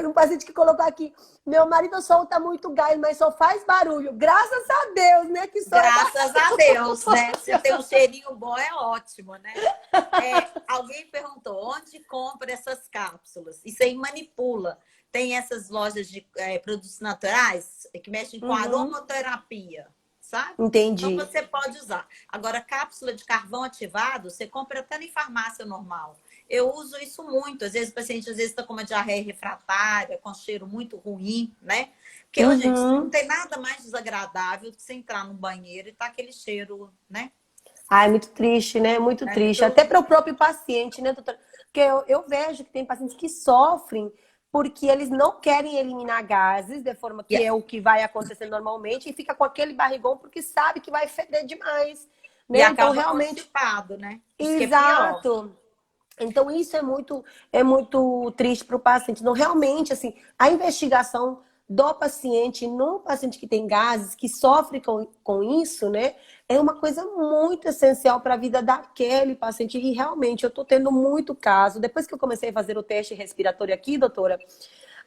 Um paciente que colocou aqui, meu marido solta muito gás, mas só faz barulho. Graças a Deus, né? Que só
Graças a Deus, né? Se tem um cheirinho bom, é ótimo, né? Alguém perguntou, onde compra essas cápsulas? Isso aí manipula. Tem essas lojas de produtos naturais que mexem com aromaterapia, sabe?
Entendi.
Então você pode usar. Agora, cápsula de carvão ativado, você compra até em farmácia normal. Eu uso isso muito. Às vezes o paciente está com uma diarreia refratária, com cheiro muito ruim, né? Porque, gente, não tem nada mais desagradável do que você entrar no banheiro e tá aquele cheiro, né?
Ah, é muito triste, né? Muito triste. Até para o próprio paciente, né, doutora? Porque eu vejo que tem pacientes que sofrem porque eles não querem eliminar gases, de forma que é o que vai acontecer normalmente, e fica com aquele barrigão porque sabe que vai feder demais, né?
E
Então,
acaba
realmente...
constipado, né? Isso que é pior.
Exato. Então, isso é muito triste para o paciente. Então, realmente, assim, a investigação do paciente, no paciente que tem gases, que sofre com isso, né? É uma coisa muito essencial para a vida daquele paciente. E realmente, eu estou tendo muito caso. Depois que eu comecei a fazer o teste respiratório aqui, doutora,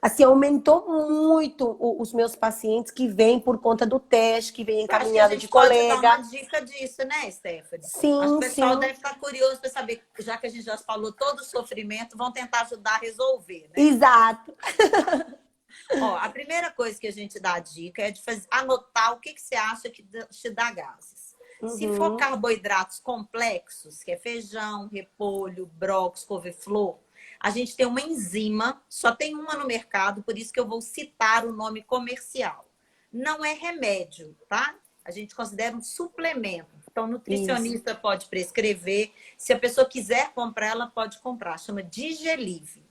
assim, aumentou muito os meus pacientes que vêm por conta do teste, que vêm
Eu acho que a
encaminhado de
gente pode dar uma
colega.
dica disso, né, Stephanie? Acho que
Sim,
o pessoal
sim.
deve estar curioso para saber, já que a gente já falou todo o sofrimento, vão tentar ajudar a resolver, né?
Exato.
Ó, a primeira coisa que a gente dá a dica é de anotar o que você acha que te dá gases. Se for carboidratos complexos, que é feijão, repolho, brócolis, couve-flor, a gente tem uma enzima, só tem uma no mercado, por isso que eu vou citar o nome comercial. Não é remédio, tá? A gente considera um suplemento. Então, o nutricionista pode prescrever. Se a pessoa quiser comprar, ela pode comprar. Chama Digelive.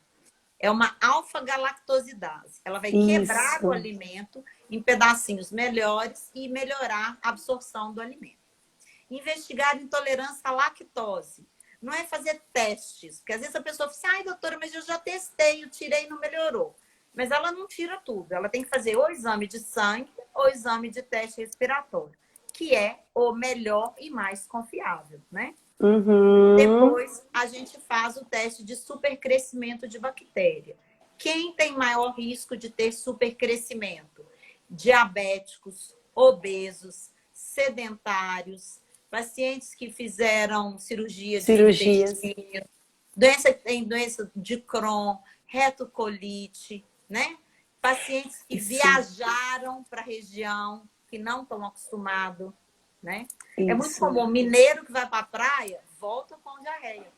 É uma alfa-galactosidase. Ela vai quebrar o alimento em pedacinhos melhores e melhorar a absorção do alimento. Investigar intolerância à lactose. Não é fazer testes, porque às vezes a pessoa fala assim, ai, doutora, mas eu já testei, eu tirei e não melhorou. Mas ela não tira tudo. Ela tem que fazer ou exame de sangue ou exame de teste respiratório, que é o melhor e mais confiável, né? Depois, a gente faz o teste de supercrescimento de bactéria. Quem tem maior risco de ter supercrescimento? Diabéticos, obesos, sedentários, pacientes que fizeram cirurgias de intestino, doença de Crohn, retocolite, né? Pacientes que viajaram para a região, que não estão acostumados, né? É muito comum. Mineiro que vai para a praia, volta com diarreia.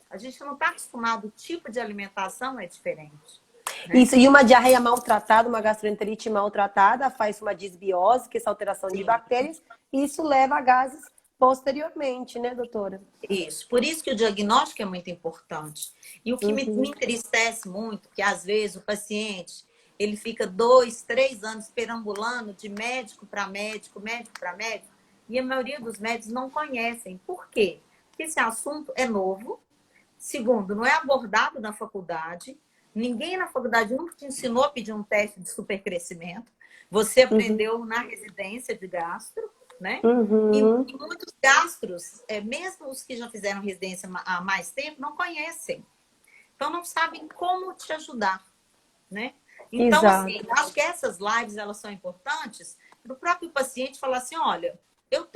A gente não está acostumado, o tipo de alimentação é diferente. Né?
Isso, e uma diarreia maltratada, uma gastroenterite maltratada, faz uma disbiose, que é essa alteração de bactérias, e isso leva a gases posteriormente, né, doutora?
Isso. Por isso que o diagnóstico é muito importante. E o que me entristece muito, que às vezes o paciente, ele fica 2, 3 anos perambulando de médico para médico, médico para médico, e a maioria dos médicos não conhecem. Por quê? Porque esse assunto é novo. Segundo, não é abordado na faculdade. Ninguém na faculdade nunca te ensinou a pedir um teste de supercrescimento. Você aprendeu na residência de gastro, né? E muitos gastros, mesmo os que já fizeram residência há mais tempo, não conhecem. Então, não sabem como te ajudar, né? Então, assim, acho que essas lives, elas são importantes para o próprio paciente falar assim, olha, eu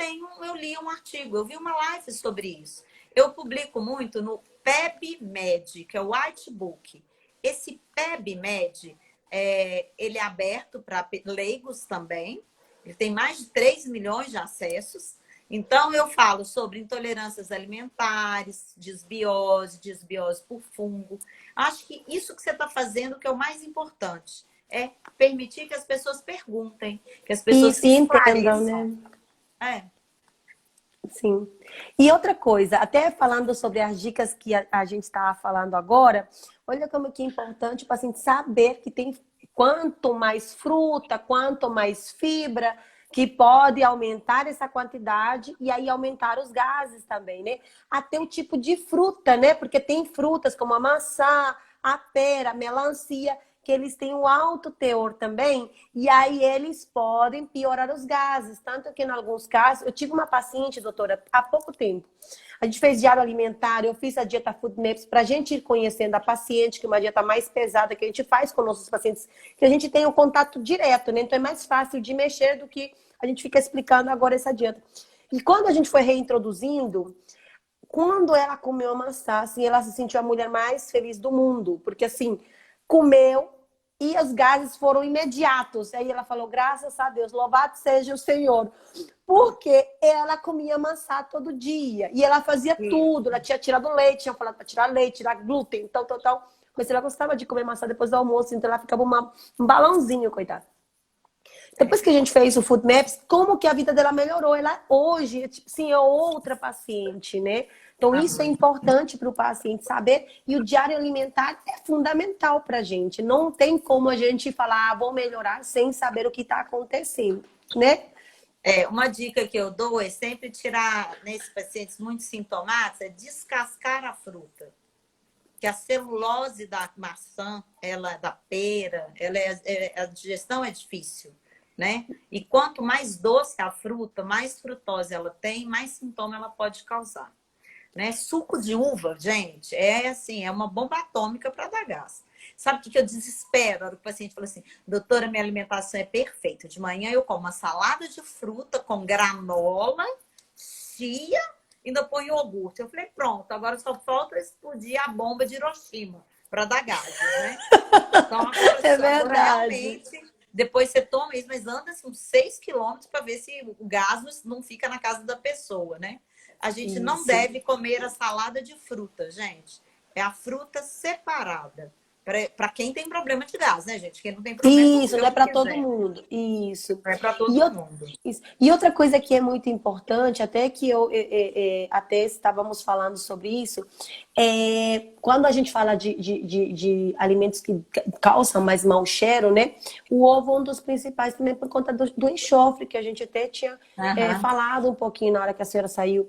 li um artigo, eu vi uma live sobre isso. Eu publico muito no PebMed, que é o White Book. Esse PebMed, ele é aberto para leigos também. Ele tem mais de 3 milhões de acessos. Então, eu falo sobre intolerâncias alimentares, desbiose por fungo. Acho que isso que você está fazendo que é o mais importante. É permitir que as pessoas perguntem, que as pessoas se
entendam, né? Sim. E outra coisa, até falando sobre as dicas que a gente está falando agora, olha como que é importante o paciente saber que tem quanto mais fruta, quanto mais fibra, que pode aumentar essa quantidade e aí aumentar os gases também, né? Até o tipo de fruta, né? Porque tem frutas como a maçã, a pera, a melancia, que eles têm um alto teor também, e aí eles podem piorar os gases. Tanto que, em alguns casos, eu tive uma paciente, doutora, há pouco tempo. A gente fez diário alimentar, eu fiz a dieta Food Maps para a gente ir conhecendo a paciente, que é uma dieta mais pesada que a gente faz com nossos pacientes, que a gente tem um contato direto, né? Então é mais fácil de mexer do que a gente fica explicando agora essa dieta. E quando a gente foi reintroduzindo, quando ela comeu a maçã, assim, ela se sentiu a mulher mais feliz do mundo, porque assim, comeu e os gases foram imediatos. Aí ela falou, graças a Deus, louvado seja o Senhor. Porque ela comia maçã todo dia. E ela fazia tudo. Ela tinha tirado leite, tinha falado para tirar leite, tirar glúten, tal, tal, tal. Mas ela gostava de comer maçã depois do almoço, então ela ficava um balãozinho, coitada. Depois que a gente fez o Food Maps, como que a vida dela melhorou? Ela hoje, tipo, sim, é outra paciente, né? Então, isso é importante para o paciente saber. E o diário alimentar é fundamental para a gente. Não tem como a gente falar, vou melhorar sem saber o que está acontecendo, né?
Uma dica que eu dou é sempre tirar, nesses pacientes muito sintomáticos, é descascar a fruta. Que a celulose da maçã, ela da pera, a digestão é difícil, né? E quanto mais doce a fruta, mais frutose ela tem, mais sintoma ela pode causar. Né? Suco de uva, gente, é assim, é uma bomba atômica para dar gás. Sabe o que eu desespero? O paciente fala assim, doutora, minha alimentação é perfeita. De manhã eu como uma salada de fruta com granola, chia, ainda põe iogurte. Eu falei, pronto, agora só falta explodir a bomba de Hiroshima para dar gases, né? Então agora realmente, depois você toma isso, mas anda assim, uns 6 quilômetros para ver se o gás não fica na casa da pessoa, né? A gente não deve comer a salada de fruta, gente. É a fruta separada. Para quem tem problema de gás, né, gente? Quem não tem problema,
Isso, não é para todo mundo. Isso.
Não é para todo mundo.
Isso. E outra coisa que é muito importante, até que até estávamos falando sobre isso, quando a gente fala de alimentos que causam mais mau cheiro, né? O ovo é um dos principais também por conta do enxofre, que a gente até tinha falado um pouquinho na hora que a senhora saiu.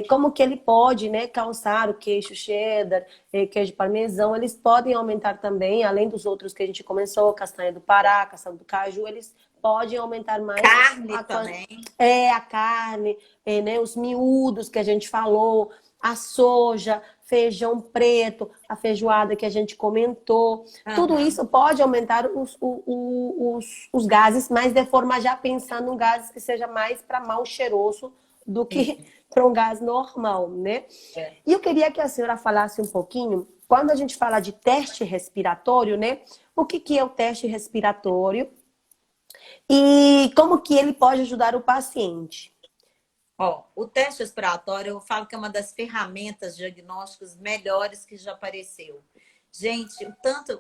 Como que ele pode, né, causar o queijo cheddar, queijo parmesão, eles podem aumentar também, além dos outros que a gente começou, castanha do Pará, castanha do caju, eles podem aumentar mais.
Carne também.
A carne, né, os miúdos que a gente falou, a soja, feijão preto, a feijoada que a gente comentou. Tudo isso pode aumentar os gases, mas de forma já pensando em gases que seja mais para mal cheiroso do que para um gás normal, né? E eu queria que a senhora falasse um pouquinho, quando a gente fala de teste respiratório, né? O que é o teste respiratório e como que ele pode ajudar o paciente?
O teste respiratório, eu falo que é uma das ferramentas diagnósticas melhores que já apareceu. Gente,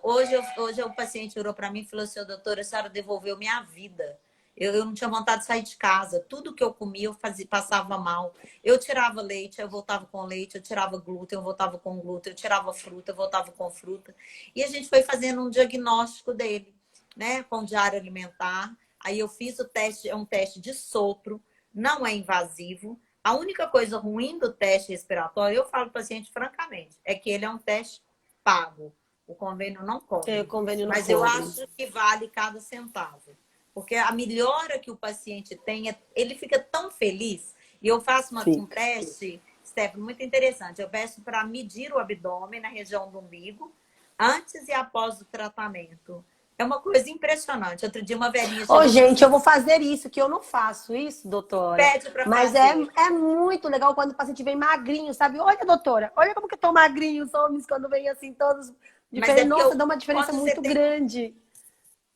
hoje o paciente orou para mim e falou assim, doutora, a senhora devolveu minha vida. Eu não tinha vontade de sair de casa. Tudo que eu comia, eu passava mal. Eu tirava leite, eu voltava com leite. Eu tirava glúten, eu voltava com glúten. Eu tirava fruta, eu voltava com fruta. E a gente foi fazendo um diagnóstico dele, né? Com diário alimentar. Aí eu fiz o teste, é um teste de sopro. Não é invasivo. A única coisa ruim do teste respiratório, eu falo para o paciente francamente, é que ele é um teste pago. O convênio não cobre. Mas eu acho que vale cada centavo. Porque a melhora que o paciente tem, ele fica tão feliz. E eu faço um teste, Stephanie, muito interessante. Eu peço para medir o abdômen na região do umbigo, antes e após o tratamento. É uma coisa impressionante. Outro dia uma velhinha...
gente, eu vou fazer isso, que eu não faço isso, doutora.
Pede pra
Mas
fazer.
É muito legal quando o paciente vem magrinho, sabe? Olha, doutora, olha como que eu tô magrinho, os homens, quando vem assim, todos diferentes. Nossa, dá uma diferença muito grande.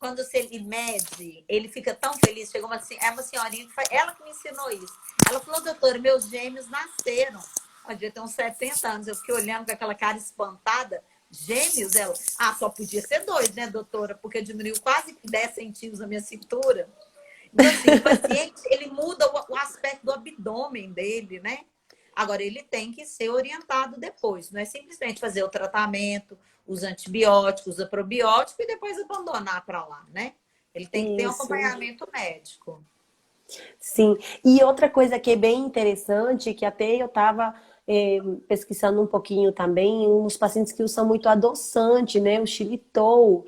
Quando você mede, ele fica tão feliz. Chegou uma senhorinha, ela que me ensinou isso. Ela falou, doutora, meus gêmeos nasceram. Ela devia ter uns 70 anos. Eu fiquei olhando com aquela cara espantada. Gêmeos? Ela, só podia ser 2, né, doutora? Porque diminuiu quase 10 centímetros a minha cintura. Então, assim, o paciente, ele muda o aspecto do abdômen dele, né? Agora, ele tem que ser orientado depois. Não é simplesmente fazer o tratamento, os antibióticos, o probiótico e depois abandonar para lá, né? Ele tem que ter um acompanhamento médico.
Sim. E outra coisa que é bem interessante, que até eu estava pesquisando um pouquinho também, uns pacientes que usam muito adoçante, né? O xilitol.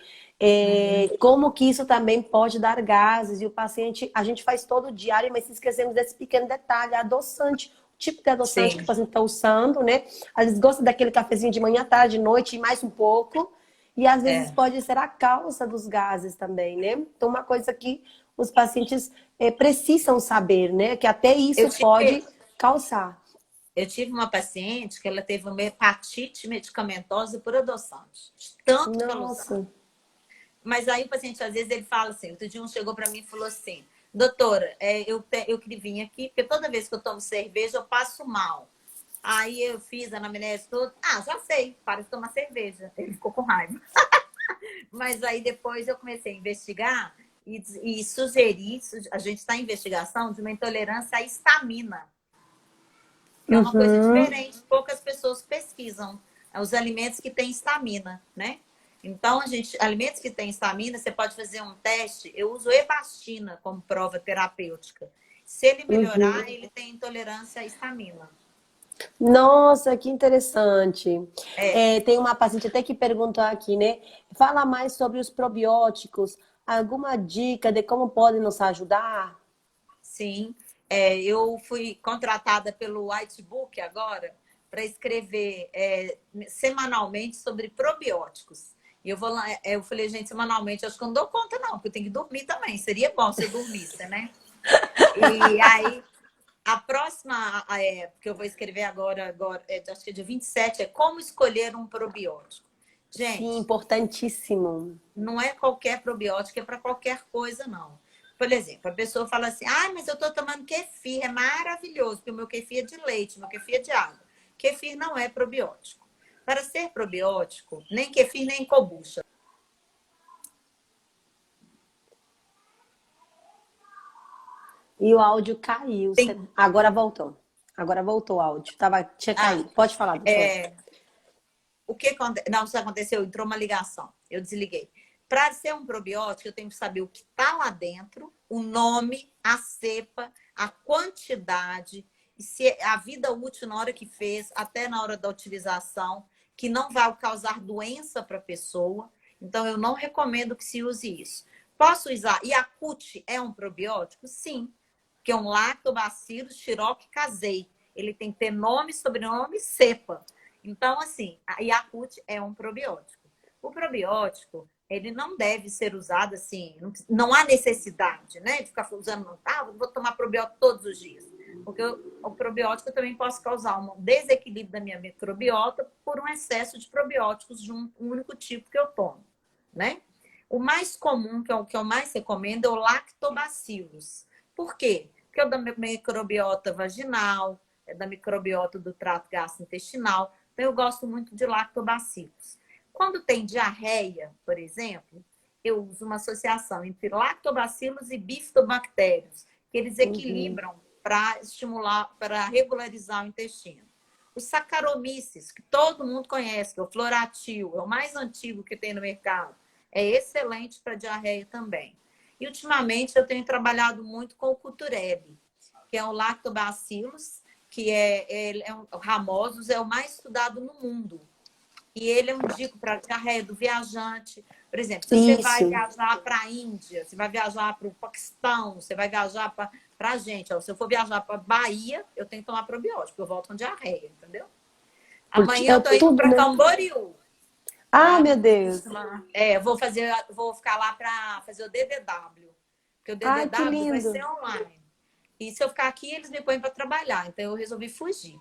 Como que isso também pode dar gases. E o paciente, a gente faz todo diário, mas se esquecemos desse pequeno detalhe, adoçante. tipo de adoçante que
Sim,
o paciente está usando, né? Às vezes gosta daquele cafezinho de manhã, tarde, noite e mais um pouco. E às vezes
é.
pode ser a causa dos gases também, né? Então, uma coisa que os pacientes precisam saber, né? Que até
Eu
isso
tive,
pode causar.
eu tive uma paciente que ela teve uma hepatite medicamentosa por adoçante, de tanto que ela usava.
Nossa.
Mas aí o paciente, às vezes, ele fala assim, outro dia um chegou para mim e falou assim, doutora, eu queria vir aqui, porque toda vez que eu tomo cerveja, eu passo mal. Aí eu fiz a anamnese toda. Ah, já sei, para de tomar cerveja. Ele ficou com raiva. Mas aí depois eu comecei a investigar e sugerir, a gente está em investigação de uma intolerância à histamina, que é uma coisa
Uhum.
diferente, poucas pessoas pesquisam os alimentos que têm histamina, né? Então, alimentos que têm histamina, você pode fazer um teste. Eu uso Evastina como prova terapêutica. Se ele melhorar,
Uhum.
ele tem intolerância à histamina.
Nossa, que interessante.
É,
Tem uma paciente até que perguntou aqui, né? Fala mais sobre os probióticos. Alguma dica de como podem nos ajudar?
sim. Eu fui contratada pelo Whitebook agora para escrever semanalmente sobre probióticos. E eu vou lá, eu falei, gente, semanalmente, acho que eu não dou conta, não, porque eu tenho que dormir também. Seria bom se eu dormisse, né? E aí, a próxima que eu vou escrever agora acho que é dia 27, é como escolher um probiótico.
Sim,
Gente,
importantíssimo.
não é qualquer probiótico, é para qualquer coisa, não. Por exemplo, a pessoa fala assim: ah, mas eu estou tomando kefir, é maravilhoso, porque o meu kefir é de leite, o meu kefir é de água. Kefir não é probiótico. Para ser probiótico, nem kefir, nem kombucha.
E o áudio caiu.
Tem,
Agora voltou. Agora voltou o áudio. Tinha
ah,
caído. Pode falar, doutor.
o que não, isso aconteceu, entrou uma ligação, eu desliguei. Para ser um probiótico, eu tenho que saber o que está lá dentro, o nome, a cepa, a quantidade, e se a vida útil na hora que fez, até na hora da utilização, que não vai causar doença para a pessoa. Então, eu não recomendo que se use isso. Posso usar? Yakult é um probiótico? Sim, que é um Lactobacillus shiroki casei. Ele tem que ter nome, sobrenome e cepa. Então, assim, a Yakult é um probiótico. O probiótico, ele não deve ser usado assim, não há necessidade, né, de ficar usando, vou tomar probiótico todos os dias. Porque o probiótico também pode causar um desequilíbrio da minha microbiota por um excesso de probióticos de um único tipo que eu tomo, né? O mais comum, que é o que eu mais recomendo, é o lactobacillus. Por quê? Porque é da microbiota vaginal, é da microbiota do trato gastrointestinal. Então, eu gosto muito de lactobacillus. Quando tem diarreia, por exemplo, eu uso uma associação entre lactobacillus e bifidobactérios, que eles
Uhum.
equilibram para estimular, para regularizar o intestino. O Saccharomyces, que todo mundo conhece, que é o Floratil, é o mais antigo que tem no mercado, é excelente para diarreia também. E ultimamente eu tenho trabalhado muito com o Cuturebe, que é o Lactobacillus, que o Ramosus, é o mais estudado no mundo. E ele é um dico para diarreia do viajante. Por exemplo, se você vai
Isso.
viajar para a Índia, você vai viajar para o Paquistão, você vai viajar para a gente. Ó, se eu for viajar para Bahia, eu tenho que tomar probiótico, eu volto com diarreia, entendeu?
Porque
Amanhã
é
eu tô indo
tudo,
para
né?
Camboriú.
Ah,
Tá?
meu Deus.
Vou ficar lá para fazer o DDW. Porque o
Ai, que
DDW vai
lindo.
ser online. E se eu ficar aqui, eles me põem para trabalhar. Então eu resolvi fugir.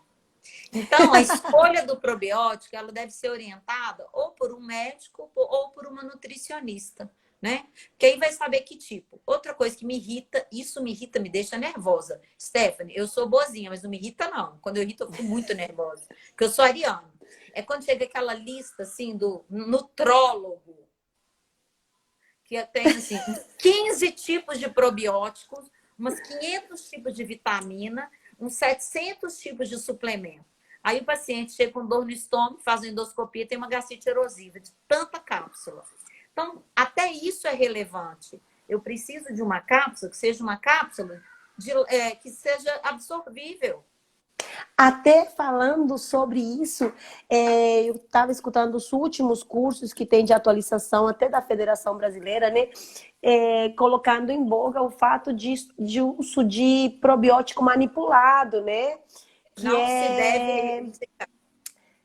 Então, a escolha do probiótico, ela deve ser orientada ou por um médico ou por uma nutricionista, né? Que aí vai saber que tipo. Outra coisa que me irrita, isso me irrita, me deixa nervosa. Stephanie, eu sou boazinha, mas não me irrita não. Quando eu irrito, eu fico muito nervosa. Porque eu sou ariana. É quando chega aquela lista, assim, do nutrólogo, que tem, assim, uns 15 tipos de probióticos, uns 500 tipos de vitamina, uns 700 tipos de suplemento. Aí o paciente chega com dor no estômago, faz uma endoscopia, tem uma gastrite erosiva de tanta cápsula. Então, até isso é relevante. Eu preciso de uma cápsula que seja uma cápsula que seja absorvível.
Até falando sobre isso, eu estava escutando os últimos cursos que tem de atualização, até da Federação Brasileira, né? Colocando em boga o fato de uso de probiótico manipulado, né? que
Não se deve,
é
a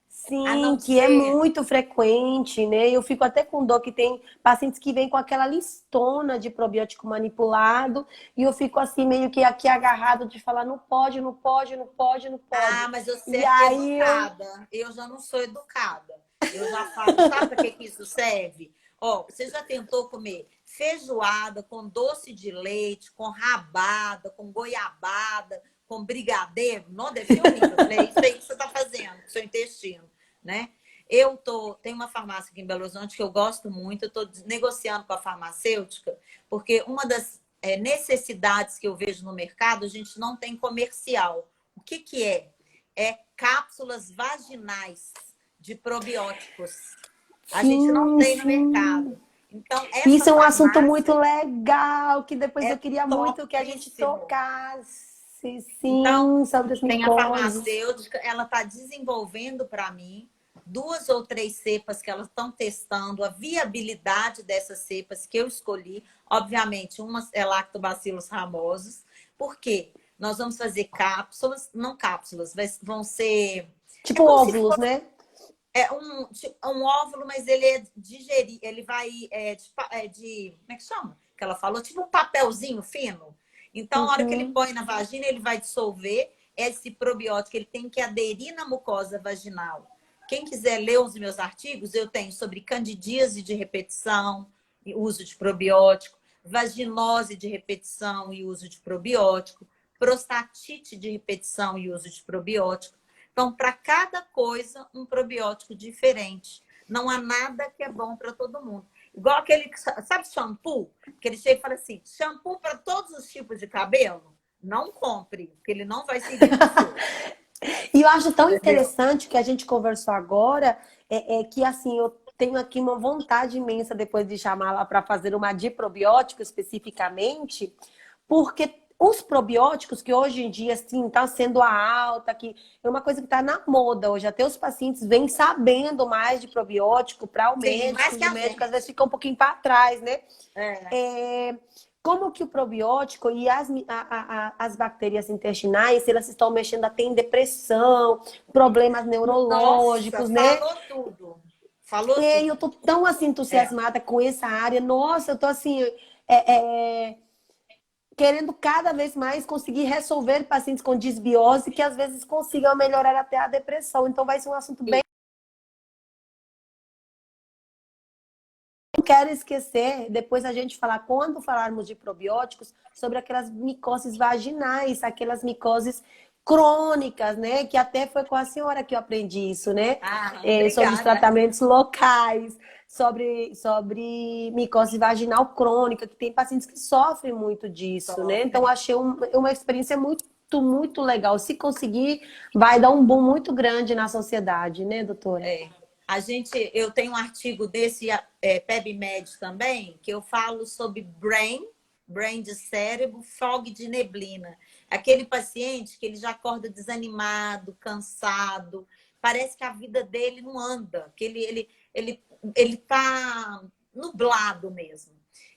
sim,
não
que é
ser.
muito frequente, né? Eu fico até com dor que tem pacientes que vêm com aquela listona de probiótico manipulado e eu fico assim meio que aqui agarrado de falar não pode, não pode, não pode, não
Ah,
pode.
mas você
E
é
aí eu
educada. Eu já não sou educada. Eu já falo, sabe para que isso serve? Ó, você já tentou comer feijoada com doce de leite, com rabada, com goiabada, com brigadeiro? Não, deve ser horrível. Eu falei, é isso aí que você está fazendo com o seu intestino, né? Tem uma farmácia aqui em Belo Horizonte que eu gosto muito, eu estou negociando com a farmacêutica, porque uma das necessidades que eu vejo no mercado, a gente não tem comercial. O que que é? É cápsulas vaginais de probióticos. A gente não
sim,
tem no
sim.
mercado. Então, essa
Isso é um assunto muito
farmácia
legal que depois
é
eu queria muito que a gente
topíssimo.
tocasse,
Então,
sim, sobre as
tem a
micoses.
farmacêutica, ela está desenvolvendo para mim 2 ou 3 cepas que elas estão testando, a viabilidade dessas cepas que eu escolhi. Obviamente, uma é Lactobacillus ramosus. Por quê? Nós vamos fazer cápsulas, não cápsulas, vão ser. É
Tipo
como se
óvulos, né?
um óvulo, mas ele é digerir, ele vai como é que chama? Que ela falou, tipo um papelzinho fino. Então, na hora que ele
Uhum.
põe na vagina, ele vai dissolver esse probiótico, ele tem que aderir na mucosa vaginal. Quem quiser ler os meus artigos, eu tenho sobre candidíase de repetição e uso de probiótico, vaginose de repetição e uso de probiótico, prostatite de repetição e uso de probiótico. Então, para cada coisa, um probiótico diferente. Não há nada que é bom para todo mundo. Igual aquele, sabe, shampoo? Que ele chega e fala assim: shampoo para todos os tipos de cabelo? Não compre, porque ele não vai servir para o seu.
E eu acho tão
Entendeu?
interessante que a gente conversou agora, que assim, eu tenho aqui uma vontade imensa depois de chamar lá para fazer uma de probiótico especificamente, porque os probióticos que hoje em dia assim está sendo a alta, que é uma coisa que está na moda hoje, até os pacientes vêm sabendo mais de probiótico para o
Sim,
médico,
mais que
e o
a
médico às vezes
gente.
fica um pouquinho para trás, né?
É.
É, como que o probiótico e as bactérias intestinais, elas estão mexendo até em depressão, problemas
Nossa,
neurológicos, né?
falou tudo. Falou
E eu
tudo.
tô tão assim
É.
entusiasmada com essa área. Nossa, eu tô assim é, é, querendo cada vez mais conseguir resolver pacientes com desbiose que às vezes consigam melhorar até a depressão. Então vai ser um assunto bem. Não quero esquecer, depois a gente falar, quando falarmos de probióticos, sobre aquelas micoses vaginais, aquelas micoses crônicas, né? Que até foi com a senhora que eu aprendi isso, né?
Ah,
Sobre os
obrigada.
tratamentos locais, sobre micose vaginal crônica, que tem pacientes que sofrem muito disso, né? Então,
Sofrem.
achei uma experiência muito legal. Se conseguir, vai dar um boom muito grande na sociedade, né, doutora?
É. Eu tenho um artigo desse PebMed também, que eu falo sobre brain de cérebro, fog de neblina. Aquele paciente que ele já acorda desanimado, cansado, parece que a vida dele não anda, que ele tá nublado mesmo.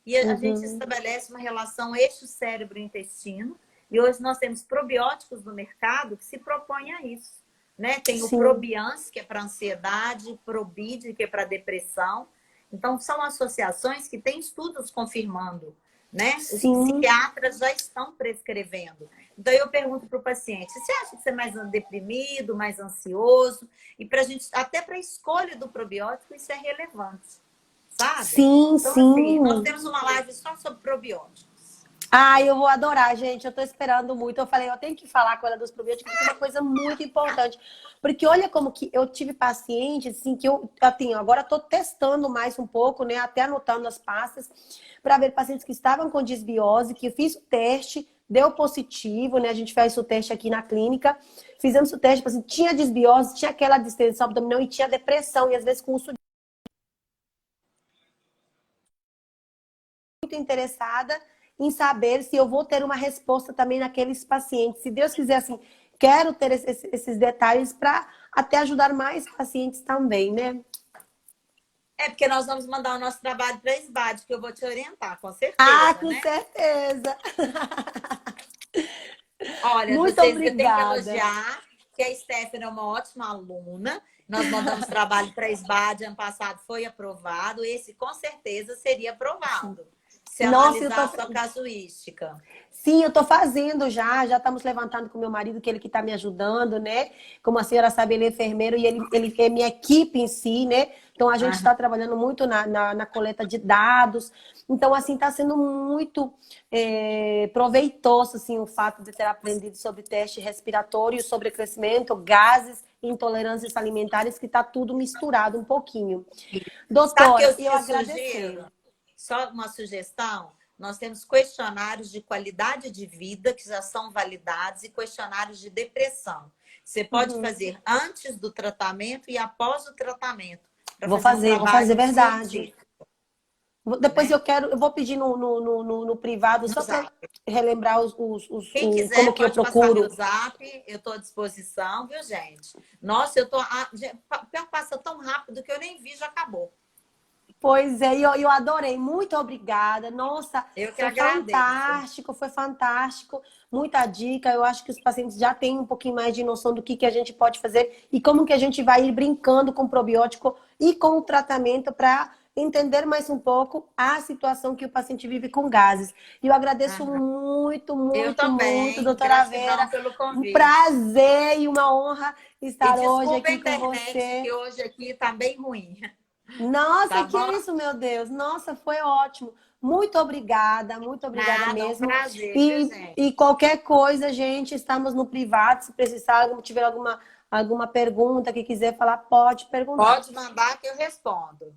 E a gente
Uhum.
estabelece uma relação eixo cérebro-intestino, e hoje nós temos probióticos no mercado que se propõem a isso, né? Tem o
Sim,
Probians, que é para ansiedade, Probid, que é para depressão. Então, são associações que têm estudos confirmando, né? Os
sim.
psiquiatras já estão prescrevendo. Então, eu pergunto para o paciente: você acha que você é mais deprimido, mais ansioso? E para a gente, até para a escolha do probiótico, isso é relevante, sabe?
Sim,
Então, assim, nós
sim.
temos uma live só sobre probióticos.
Ah, eu vou adorar, gente. Eu tô esperando muito. Eu falei, eu tenho que falar com ela dos probióticos, porque é uma coisa muito importante. Porque olha como que eu tive pacientes, assim, que eu tenho. Agora tô testando mais um pouco, né? Até anotando as pastas, para ver pacientes que estavam com desbiose, que eu fiz o teste, deu positivo, né? A gente fez o teste aqui na clínica. Fizemos o teste, assim, tinha desbiose, tinha aquela distensão abdominal e tinha depressão, e às vezes com isso muito interessada em saber se eu vou ter uma resposta também naqueles pacientes. Se Deus quiser, assim, quero ter esses detalhes para até ajudar mais pacientes também, né?
É porque nós vamos mandar o nosso trabalho para a SBAD, que eu vou te orientar, com
Ah,
certeza,
com
né?
certeza.
Olha,
Muito
eu tenho que
obrigada.
elogiar. porque a Stephanie é uma ótima aluna. Nós mandamos trabalho para a SBAD ano passado, foi aprovado. Esse com certeza seria aprovado. Se
Nossa,
analisar a sua casuística.
sim, eu estou fazendo já estamos levantando com meu marido, que ele que está me ajudando, né? Como a senhora sabe, ele é enfermeiro e ele é minha equipe em si, né? Então a gente está trabalhando muito na coleta de dados. Então, assim, está sendo muito proveitoso assim, o fato de ter aprendido sobre teste respiratório, sobre crescimento, gases, intolerâncias alimentares, que está tudo misturado um pouquinho.
Sabe o que
Doutora,
eu
eu
te
agradecer.
sugiro? Só uma sugestão. Nós temos questionários de qualidade de vida que já são validados e questionários de depressão. Você pode fazer antes do tratamento e após o tratamento.
Vou fazer, verdade.
Científico,
Depois
né?
eu vou pedir no privado,
No
só para
Zap.
relembrar
Quem
como
quiser
que eu
pode passar meu
procuro.
zap, eu estou à disposição, viu, gente? Nossa, eu tô. Pior que passa tão rápido que eu nem vi, já acabou.
Pois é, eu adorei. Muito obrigada. Nossa,
Eu que
foi
agradeço.
fantástico, foi fantástico. Muita dica. Eu acho que os pacientes já têm um pouquinho mais de noção do que a gente pode fazer e como que a gente vai ir brincando com o probiótico e com o tratamento para entender mais um pouco a situação que o paciente vive com gases. E eu agradeço muito,
Eu
muito, muito,
também.
doutora
Gratidão
Vera.
pelo
Um
convite.
prazer e uma honra
E
estar hoje
desculpa a
aqui com
internet,
você.
que hoje aqui tá bem ruim.
Nossa,
Tá
que
bom?
isso, meu Deus. Nossa, foi ótimo. Muito obrigada
Nada, é um
mesmo.
prazer, viu, gente?
E qualquer coisa, gente, estamos no privado. Se precisar, tiver alguma pergunta que quiser falar, pode perguntar.
Pode mandar que eu respondo.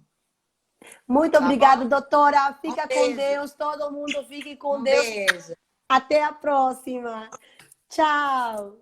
Muito
Tá
obrigada,
bom?
doutora.
Um
Fica com
beijo.
Deus. Todo mundo fique com
Um
Deus.
beijo.
Até a próxima. Tchau.